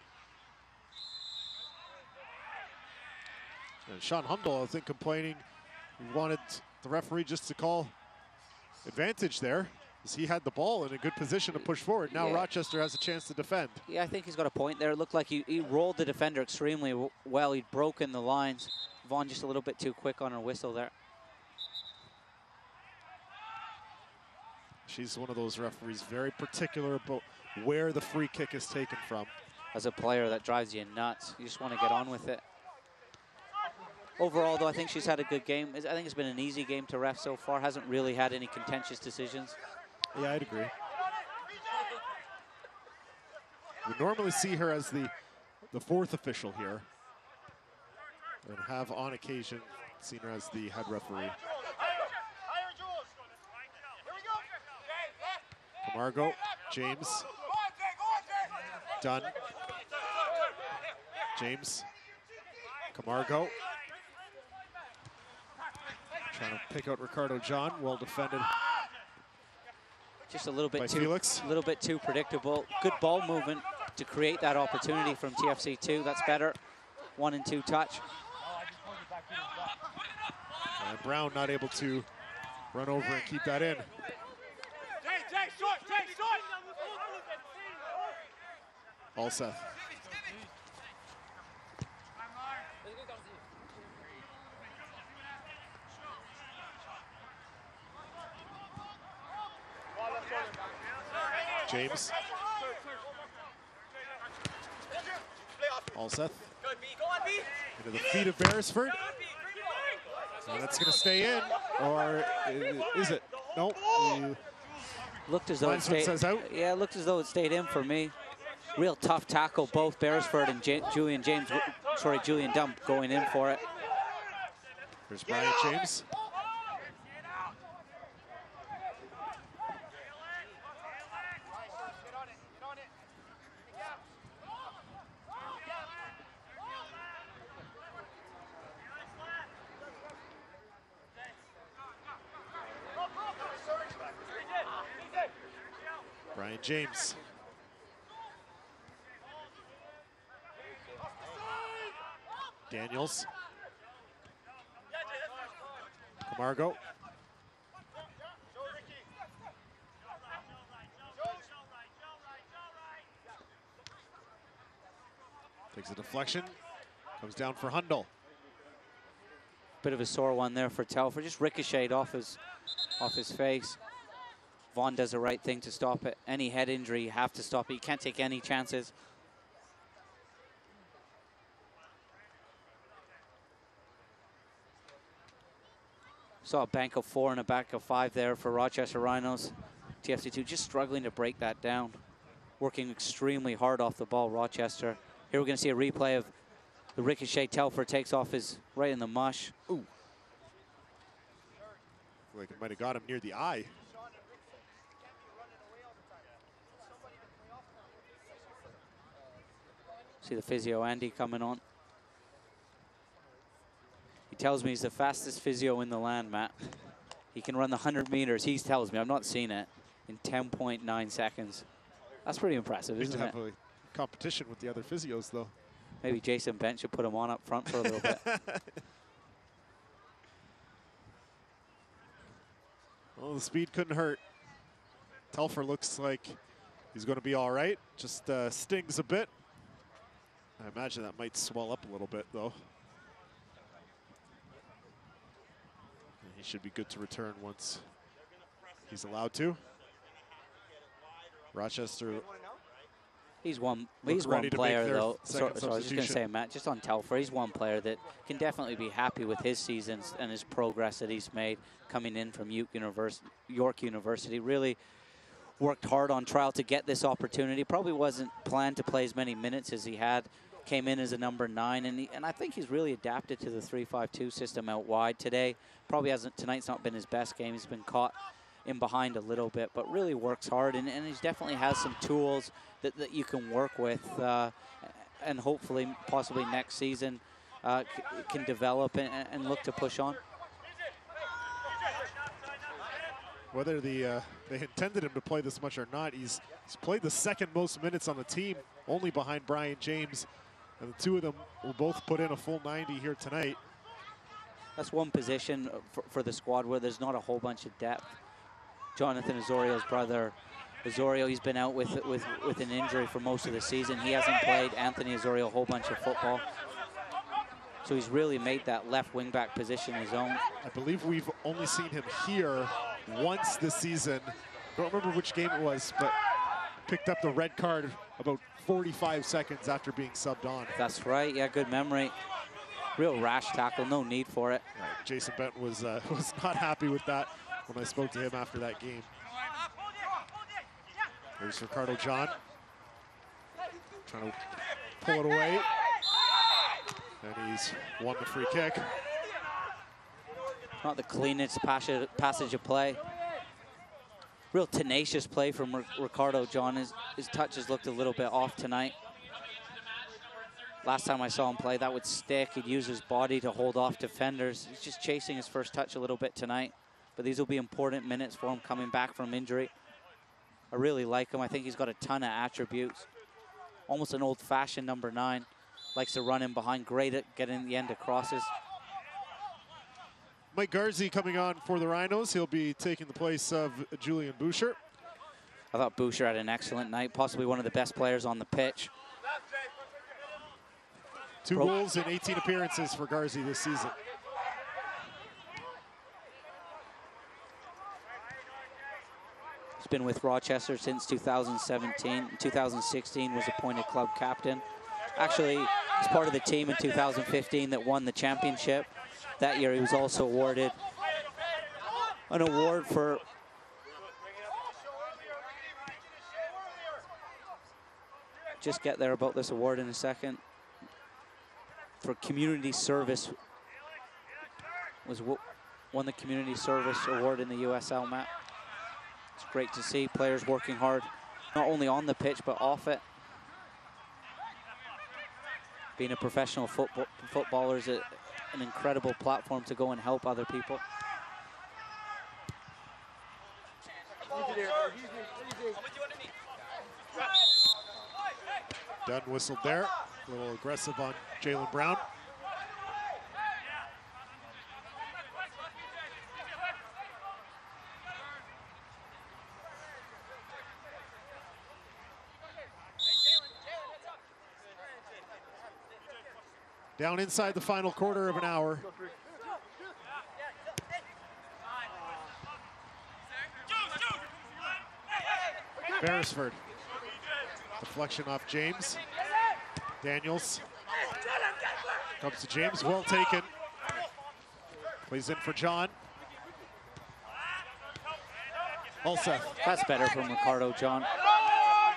And Sean Hundle, I think, complaining he wanted the referee just to call advantage there, as he had the ball in a good position to push forward. Now Rochester has a chance to defend. Yeah, I think he's got a point there. It looked like he rolled the defender extremely well. He'd broken the lines. Vaughn just a little bit too quick on her whistle there. She's one of those referees very particular about where the free kick is taken from. As a player, that drives you nuts. You just want to get on with it. Overall, though, I think she's had a good game. I think it's been an easy game to ref so far. Hasn't really had any contentious decisions. Yeah, I'd agree. We normally see her as the 4th official here, and have on occasion seen her as the head referee. Camargo, James, Dunn, James, Camargo. Trying to pick out Ricardo John, well defended. Just a little bit Felix. A little bit too predictable. Good ball movement to create that opportunity from TFC2. That's better. 1 and 2 touch. And Brown not able to run over and keep that in. Alseth. James. Alseth. Into the feet of Beresford. And that's going to stay in, or is it? No. Looked as though it stayed. Says out. Yeah, looked as though it stayed in for me. Real tough tackle, both Beresford and Julian Dunn going in for it. There's Brian James. Brian James. Daniels. Camargo. Takes a deflection. Comes down for Hundle. Bit of a sore one there for Telfer. Just ricocheted off his face. Vaughn does the right thing to stop it. Any head injury, you have to stop it. You can't take any chances. Saw a bank of 4 and a back of 5 there for Rochester Rhinos. TFC2 just struggling to break that down. Working extremely hard off the ball, Rochester. Here we're going to see a replay of the ricochet. Telfer takes off his right in the mush. Ooh. Like it might have got him near the eye. See the physio, Andy, coming on. He tells me he's the fastest physio in the land, Matt. He can run the 100 meters. He tells me, I've not seen it, in 10.9 seconds. That's pretty impressive, isn't it? Have a competition with the other physios, though. Maybe Jason Bent should put him on up front for a little bit. Well, the speed couldn't hurt. Telfer looks like he's going to be all right. Just stings a bit. I imagine that might swell up a little bit, though. And he should be good to return once he's allowed to. Rochester. He's one player, though. So I was just going to say, Matt, just on Telfer, he's one player that can definitely be happy with his seasons and his progress that he's made coming in from York University. Really worked hard on trial to get this opportunity. Probably wasn't planned to play as many minutes as he had. Came in as a number 9, and I think he's really adapted to the 3-5-2 system out wide today. Probably hasn't, tonight's not been his best game. He's been caught in behind a little bit, but really works hard, and he definitely has some tools that you can work with, and hopefully, possibly next season, can develop and look to push on. Whether they intended him to play this much or not, he's played the second most minutes on the team, only behind Brian James, and the two of them will both put in a full 90 here tonight. That's one position for the squad where there's not a whole bunch of depth. Jonathan Osorio's brother, Osorio, he's been out with an injury for most of the season. He hasn't played Anthony Osorio a whole bunch of football. So he's really made that left wing back position his own. I believe we've only seen him here once this season. I don't remember which game it was, but picked up the red card about 45 seconds after being subbed on. That's right, yeah, good memory. Real rash tackle, no need for it. Right. Jason Bent was not happy with that when I spoke to him after that game. There's Ricardo John, trying to pull it away. And he's won the free kick. Not the cleanest passage of play. Real tenacious play from Ricardo John. His touches looked a little bit off tonight. Last time I saw him play, that would stick. He'd use his body to hold off defenders. He's just chasing his first touch a little bit tonight. But these will be important minutes for him coming back from injury. I really like him. I think he's got a ton of attributes. Almost an old-fashioned number 9. Likes to run in behind, great at getting the end of crosses. Mike Garzi coming on for the Rhinos. He'll be taking the place of Julian Boucher. I thought Boucher had an excellent night, possibly one of the best players on the pitch. 2 goals in 18 appearances for Garzi this season. He's been with Rochester since 2017. In 2016 was appointed club captain. Actually, he's part of the team in 2015 that won the championship. That year, he was also awarded an award for just get there about this award in a second. For community service, won the community service award in the USL, Matt. It's great to see players working hard, not only on the pitch, but off it. Being a professional footballer is an incredible platform to go and help other people. Dunn whistled there. A little aggressive on Jalen Brown. Down inside the final quarter of an hour. Beresford. Deflection off James. Daniels. Comes to James, well taken. Plays in for John. Olseth. That's better from Ricardo, John.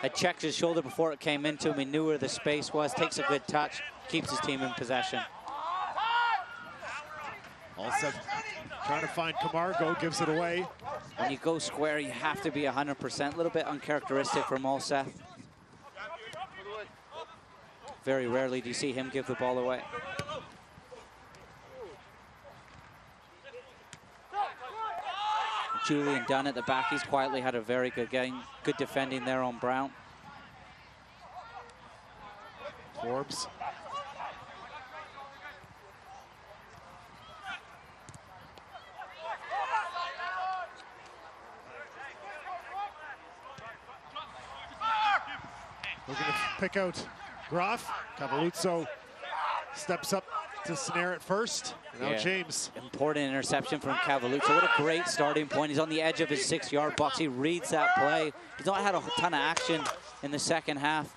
Had checked his shoulder before it came into him. He knew where the space was, takes a good touch, keeps his team in possession. Olseth trying to find Camargo, gives it away. When you go square, you have to be 100%. A little bit uncharacteristic from Olseth. Very rarely do you see him give the ball away. Julian Dunn at the back, he's quietly had a very good game. Good defending there on Brown. Forbes. Looking to pick out Groff. Cavalluzzo steps up to snare it first. And now James. Important interception from Cavalluzzo. What a great starting point. He's on the edge of his 6-yard box. He reads that play. He's not had a ton of action in the second half.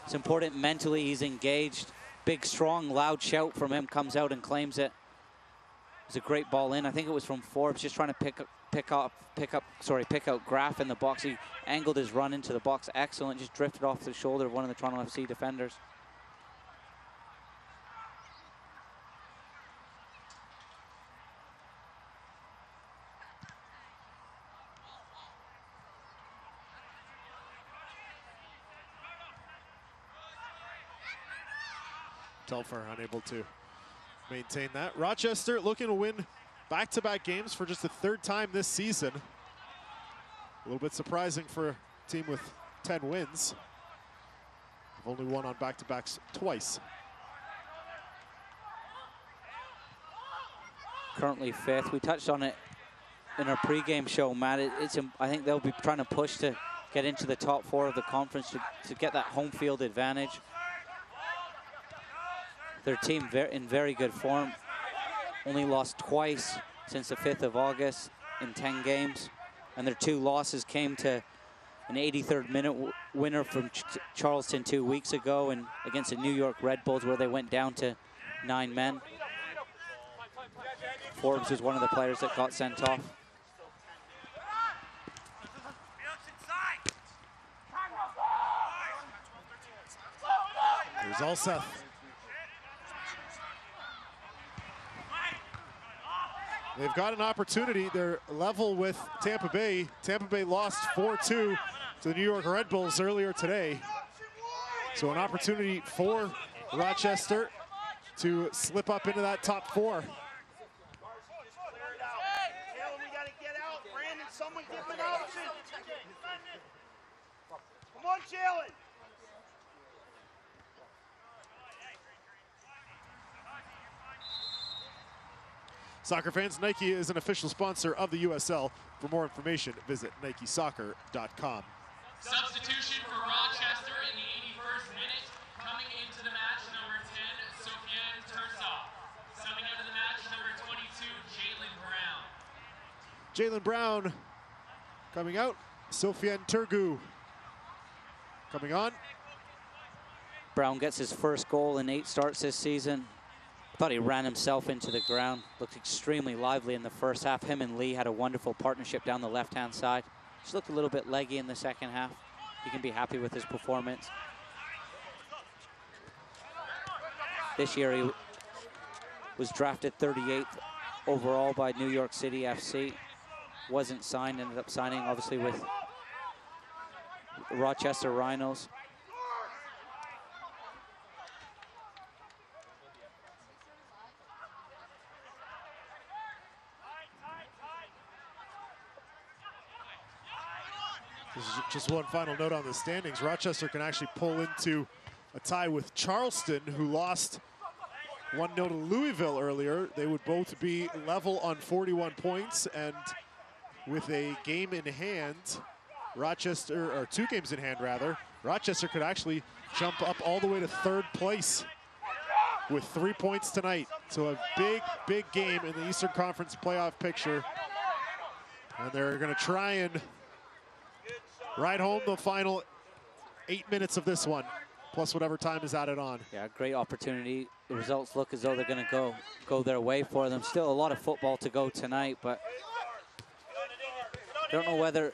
It's important mentally. He's engaged. Big, strong, loud shout from him comes out and claims it. It's a great ball in. I think it was from Forbes, just trying to pick out Graff in the box. He angled his run into the box. Excellent. Just drifted off the shoulder of one of the Toronto FC defenders. Telfer unable to maintain that. Rochester looking to win back-to-back games for just the 3rd time this season. A little bit surprising for a team with 10 wins. They've only won on back-to-backs twice. Currently 5th. We touched on it in our pregame show, Matt. I think they'll be trying to push to get into the top 4 of the conference to get that home field advantage. Their team in very good form. Only lost twice since the 5th of August in 10 games. And their 2 losses came to an 83rd minute winner from Charleston 2 weeks ago and against the New York Red Bulls, where they went down to 9 men. Forbes was one of the players that got sent off. Here's Olseth. They've got an opportunity. They're level with Tampa Bay. Tampa Bay lost 4-2 to the New York Red Bulls earlier today. So an opportunity for Rochester to slip up into that top 4. Come on, Jalen. Soccer fans, Nike is an official sponsor of the USL. For more information, visit NikeSoccer.com. Substitution for Rochester in the 81st minute. Coming into the match, number 10, Sofiane Tursaw. Subbing into the match, number 22, Jalen Brown. Jalen Brown coming out. Sofiane Turgu coming on. Brown gets his first goal in 8 starts this season. Thought he ran himself into the ground. Looked extremely lively in the first half. Him and Lee had a wonderful partnership down the left-hand side. Just looked a little bit leggy in the second half. You can be happy with his performance. This year he was drafted 38th overall by New York City FC. Wasn't signed, ended up signing obviously with Rochester Rhinos. This is just one final note on the standings. Rochester can actually pull into a tie with Charleston, who lost 1-0 to Louisville earlier. They would both be level on 41 points, and with a game in hand, Rochester, or 2 games in hand rather, Rochester could actually jump up all the way to 3rd place with 3 points tonight. So a big, big game in the Eastern Conference playoff picture. And they're gonna try and ride home the final 8 minutes of this one, plus whatever time is added on. Yeah, great opportunity. The results look as though they're going to go their way for them. Still a lot of football to go tonight, but don't know whether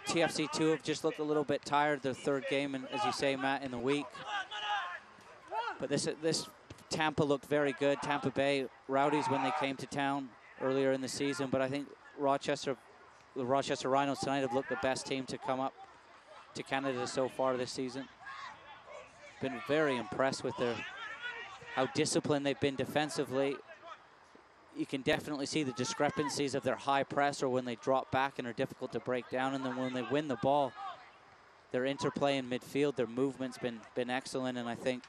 TFC2 have just looked a little bit tired, their third game, and as you say, Matt, in the week. But this Tampa looked very good. Tampa Bay Rowdies when they came to town earlier in the season, but I think the Rochester Rhinos tonight have looked the best team to come up to Canada so far this season. Been very impressed with how disciplined they've been defensively. You can definitely see the discrepancies of their high press or when they drop back and are difficult to break down, and then when they win the ball, their interplay in midfield, their movement's been excellent, and I think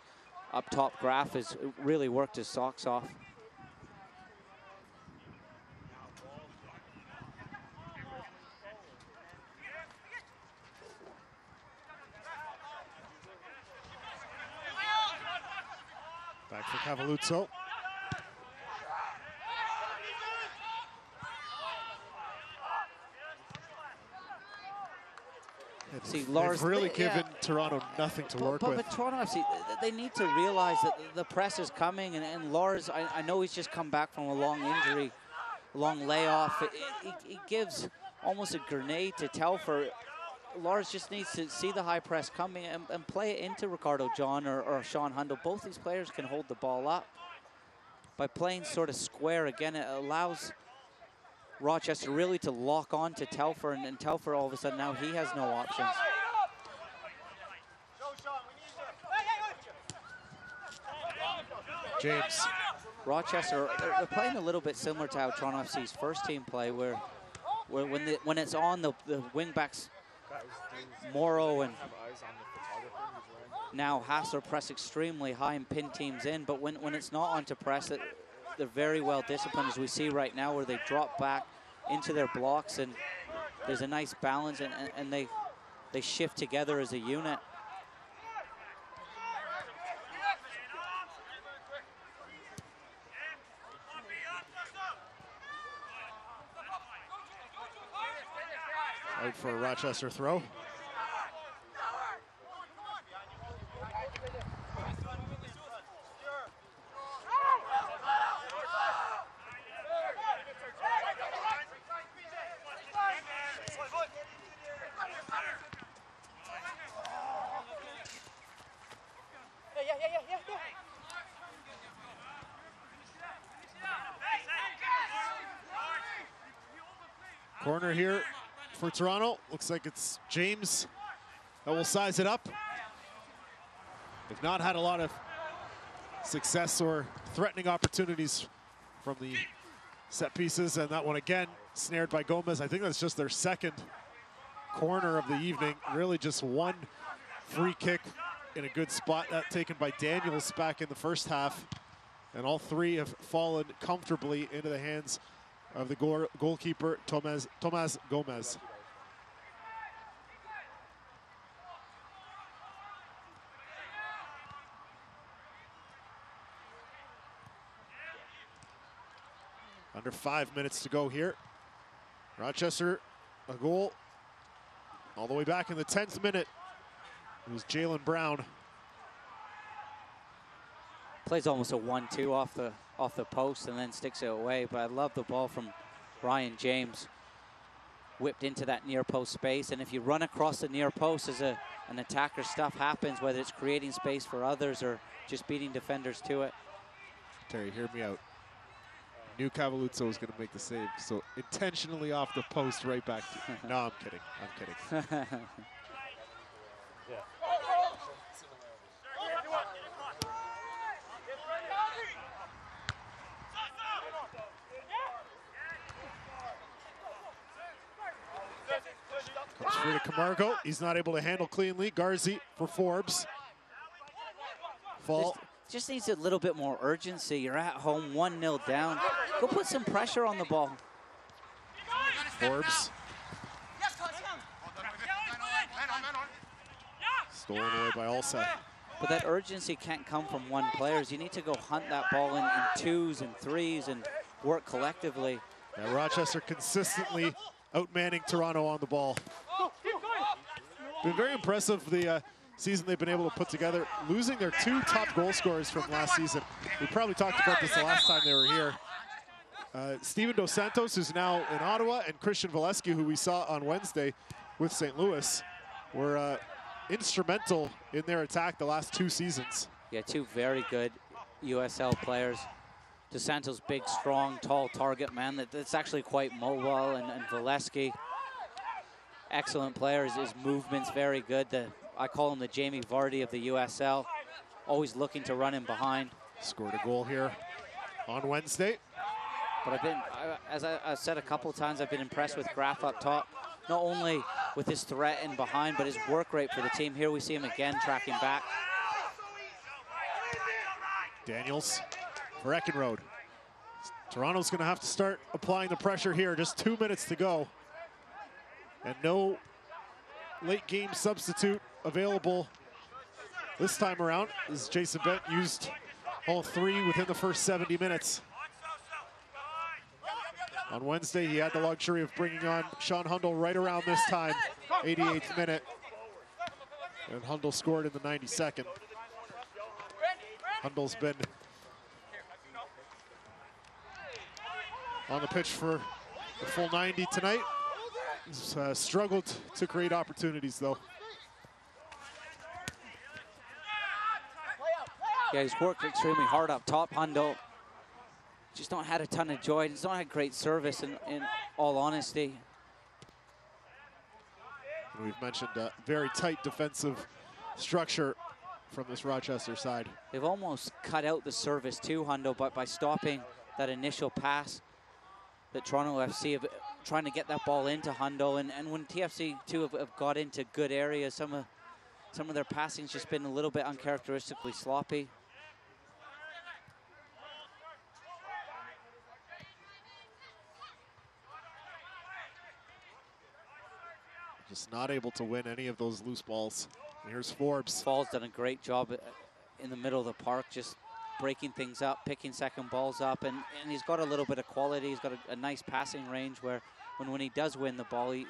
up top Graf has really worked his socks off. Back for Cavalluzzo. See, Lars, they've really given Toronto nothing to work with. But Toronto FC, they need to realize that the press is coming, and Lars, I know he's just come back from a long injury, a long layoff. He gives almost a grenade to Telfer. Lars just needs to see the high press coming and play it into Ricardo John or Sean Hundle. Both these players can hold the ball up. By playing sort of square, again, it allows Rochester really to lock on to Telfer, and Telfer all of a sudden now he has no options. James. Rochester, they're playing a little bit similar to how Toronto FC's first team play, where when it's on, the wing backs, Morrow and now Hassler press extremely high and pin teams in, but when it's not on to press, they're very well disciplined, as we see right now, where they drop back into their blocks, and there's a nice balance, and they shift together as a unit. Out for a Rochester throw. Corner here for Toronto. Looks like it's James that will size it up. They've not had a lot of success or threatening opportunities from the set pieces, and that one again snared by Gomez. I think that's just their second corner of the evening. Really just one free kick in a good spot, that taken by Daniels back in the first half, and all three have fallen comfortably into the hands of the goalkeeper, Tomás Gomez. Under 5 minutes to go here. Rochester, a goal all the way back in the 10th minute. It was Jalen Brown. Plays almost a 1-2 off the post and then sticks it away, but I love the ball from Ryan James. Whipped into that near post space, and if you run across the near post as an attacker, stuff happens, whether it's creating space for others or just beating defenders to it. Terry, hear me out. Knew Cavalluzzo was going to make the save, so intentionally off the post right back to No, I'm kidding. I'm kidding. Comes free to Camargo. He's not able to handle cleanly. Garzi for Forbes. Fall. Just needs a little bit more urgency. You're at home, 1-0 down. Go put some pressure on the ball. Forbes. Stolen away by Alsa. But that urgency can't come from one player. You need to go hunt that ball in twos and threes and work collectively. Yeah, Rochester consistently outmanning Toronto on the ball. Been very impressive the season they've been able to put together, losing their two top goal scorers from last season. We probably talked about this the last time they were here. Steven Dos Santos, who's now in Ottawa, and Christian Valescu, who we saw on Wednesday with St. Louis, were instrumental in their attack the last 2 seasons. Yeah, 2 very good USL players. Dos Santos, big, strong, tall target man that's actually quite mobile, and Valescu, excellent player. His movement's very good. I call him the Jamie Vardy of the USL, always looking to run in behind. Scored a goal here on Wednesday. But as I said a couple of times, I've been impressed with Graf up top, not only with his threat in behind, but his work rate for the team. Here we see him again tracking back. Daniels for Eckenrode. Toronto's going to have to start applying the pressure here. Just 2 minutes to go. And no late game substitute available this time around, as Jason Bent used all 3 within the first 70 minutes. On Wednesday, he had the luxury of bringing on Sean Hundle right around this time, 88th minute. And Hundle scored in the 92nd. Hundle's been on the pitch for the full 90 tonight. He's struggled to create opportunities, though. Yeah, he's worked extremely hard up top, Hundle. Just not had a ton of joy. Just not had great service, in all honesty. We've mentioned a very tight defensive structure from this Rochester side. They've almost cut out the service too, Hundle, but by stopping that initial pass that Toronto FC have, trying to get that ball into Hundle. And when TFC2 have got into good areas, some of their passing's just been a little bit uncharacteristically sloppy. Just not able to win any of those loose balls. Here's Forbes. Fall's done a great job in the middle of the park, just breaking things up, picking second balls up, and he's got a little bit of quality. He's got a nice passing range where when he does win the ball, he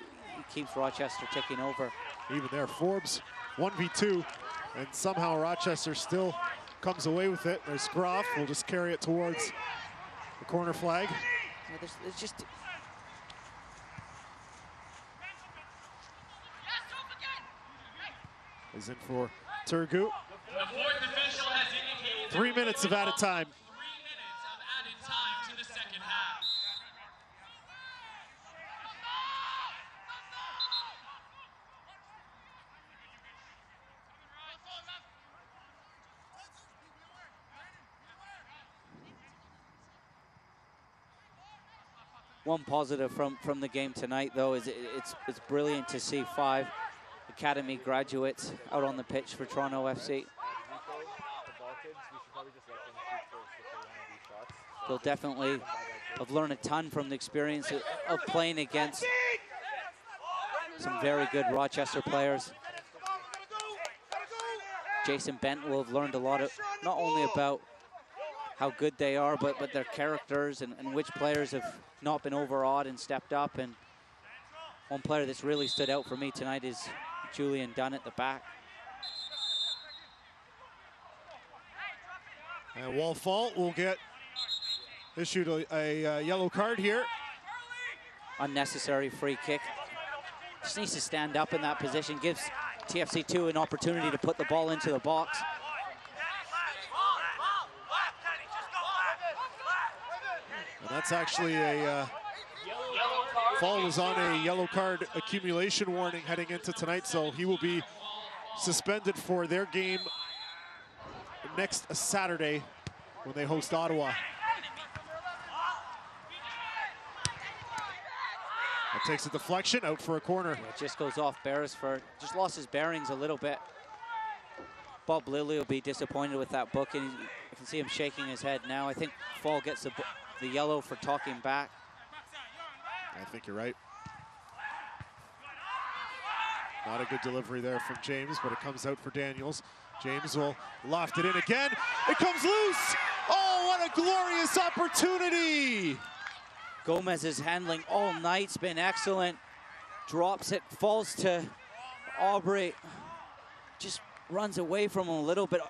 keeps Rochester ticking over. Even there, Forbes 1v2, and somehow Rochester still comes away with it. There's Groff, will just carry it towards the corner flag. Yeah, there's just... Is in for Turgut. 3 minutes of added time. 3 minutes of added time to the second half. One positive from the game tonight, though, is it's brilliant to see 5 academy graduates out on the pitch for Toronto FC. They'll definitely have learned a ton from the experience of playing against some very good Rochester players. Jason Bent will have learned a lot of, not only about how good they are, but their characters and which players have not been overawed and stepped up. And one player that's really stood out for me tonight is Julian Dunn at the back. And Wallfall will get issued a yellow card here. Unnecessary free kick. Just needs to stand up in that position, gives TFC2 an opportunity to put the ball into the box. And that's actually a Fall was on a yellow card accumulation warning heading into tonight, so he will be suspended for their game next Saturday when they host Ottawa. That takes a deflection, out for a corner. It just goes off Beresford. Just lost his bearings a little bit. Bob Lilly will be disappointed with that booking. You can see him shaking his head now. I think Fall gets the yellow for talking back. I think you're right. Not a good delivery there from James, but it comes out for Daniels. James will loft it in again. It comes loose! Oh, what a glorious opportunity! Gomez's handling all night's been excellent. Drops it, falls to Aubrey. Just runs away from him a little bit.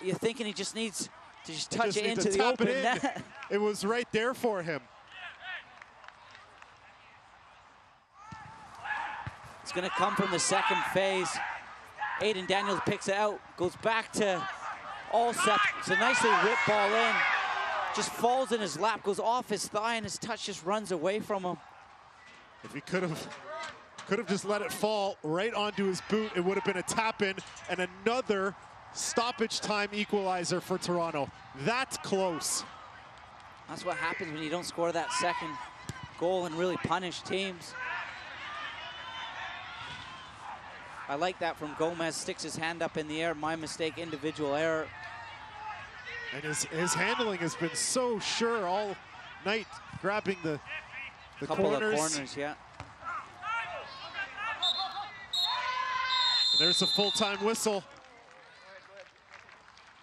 You're thinking he just needs to just touch it into the open net. It was right there for him. It's going to come from the second phase. Aiden Daniels picks it out, goes back to Allseth. It's a nicely whipped ball in. Just falls in his lap, goes off his thigh, and his touch just runs away from him. If he could have just let it fall right onto his boot, it would have been a tap-in and another stoppage time equalizer for Toronto. That's close. That's what happens when you don't score that second goal and really punish teams. I like that from Gomez, sticks his hand up in the air. My mistake, individual error. And his handling has been so sure all night, grabbing the Couple corners. of corners, yeah. And there's a full-time whistle.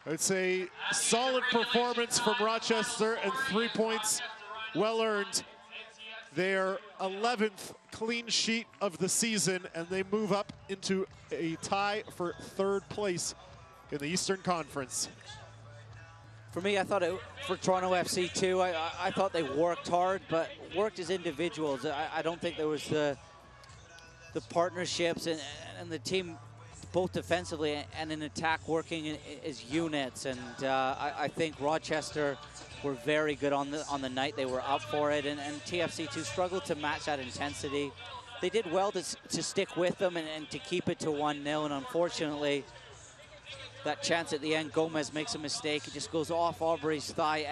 I'd say solid performance from Rochester and 3 points well earned. Their 11th clean sheet of the season, and they move up into a tie for third place in the Eastern Conference. For me, I thought for Toronto FC too, I thought they worked hard, but worked as individuals. I don't think there was the partnerships and the team, both defensively and in attack, working as units. And I think Rochester were very good on the night. They were up for it, and TFC2 struggled to match that intensity. They did well to stick with them and to keep it to 1-0, and unfortunately, that chance at the end, Gomez makes a mistake. It just goes off Aubrey's thigh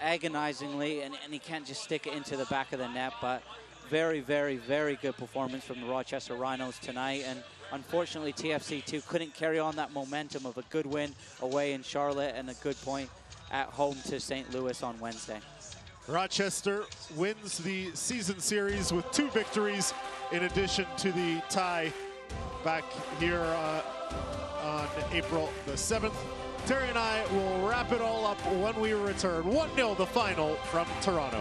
agonizingly, and he can't just stick it into the back of the net. But very, very, very good performance from the Rochester Rhinos tonight. And unfortunately, TFC2 couldn't carry on that momentum of a good win away in Charlotte and a good point at home to St. Louis on Wednesday. Rochester wins the season series with 2 victories in addition to the tie back here on April the 7th. Terry and I will wrap it all up when we return. 1-0 the final from Toronto.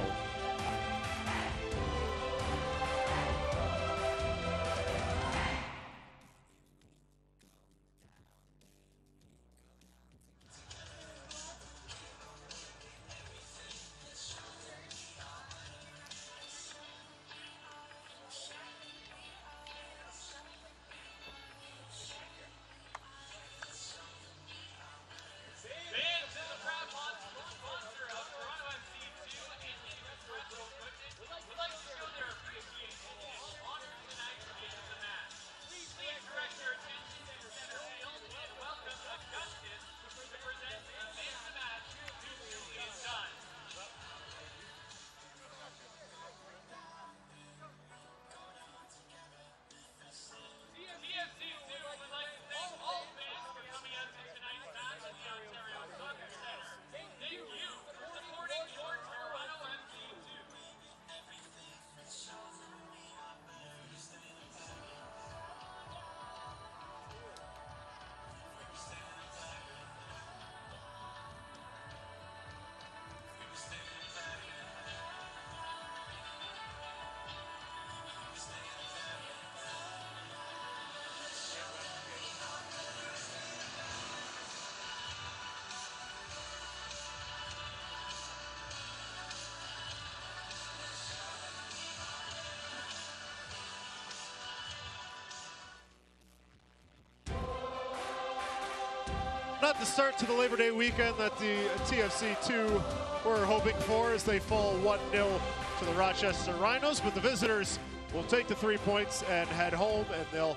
Not the start to the Labor Day weekend that the TFC2 were hoping for, as they fall 1-0 to the Rochester Rhinos, but the visitors will take the 3 points and head home, and they'll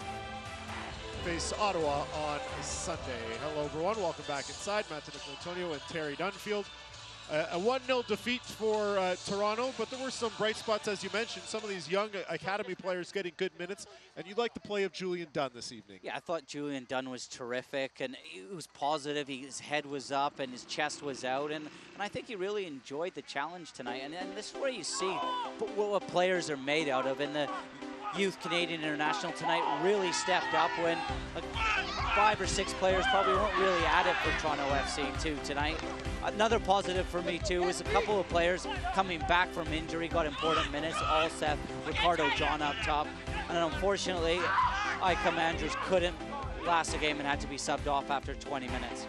face Ottawa on Sunday. Hello everyone, welcome back inside. Matt Antonio and Terry Dunfield. A 1-0 defeat for Toronto, but there were some bright spots, as you mentioned. Some of these young academy players getting good minutes, and you like the play of Julian Dunn this evening. Yeah, I thought Julian Dunn was terrific, and he was positive. His head was up and his chest was out, and I think he really enjoyed the challenge tonight. And this is where you see what players are made out of, and the youth Canadian International tonight really stepped up when 5 or 6 players probably weren't really at it for Toronto FC too tonight. Another positive for me too was a couple of players coming back from injury, got important minutes. Allseth, Ricardo John up top, and unfortunately, Icam Andrews couldn't last the game and had to be subbed off after 20 minutes.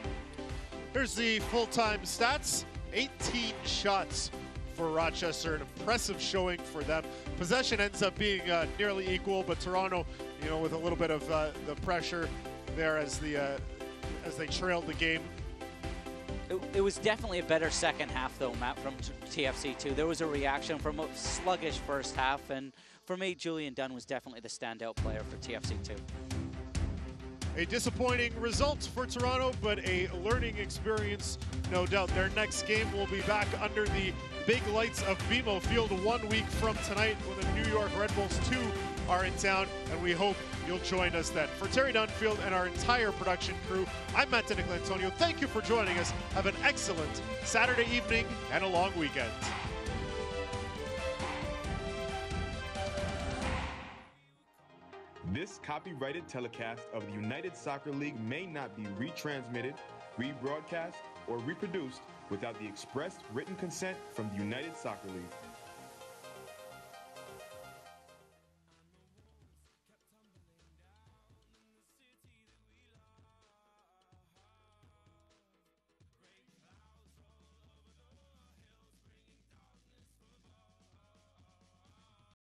Here's the full-time stats. 18 shots for Rochester, an impressive showing for them. Possession ends up being nearly equal, but Toronto you know, with a little bit of the pressure there as they trailed the game. It was definitely a better second half, though, Matt, from TFC2. There was a reaction from a sluggish first half, and for me, Julian Dunn was definitely the standout player for TFC2. A disappointing result for Toronto, but a learning experience, no doubt. Their next game will be back under the big lights of BMO Field 1 week from tonight when the New York Red Bulls 2 are in town, and we hope you'll join us then. For Terry Dunfield and our entire production crew, I'm Matt DiNicolantonio. Thank you for joining us. Have an excellent Saturday evening and a long weekend. This copyrighted telecast of the United Soccer League may not be retransmitted, rebroadcast, or reproduced without the express written consent from the United Soccer League.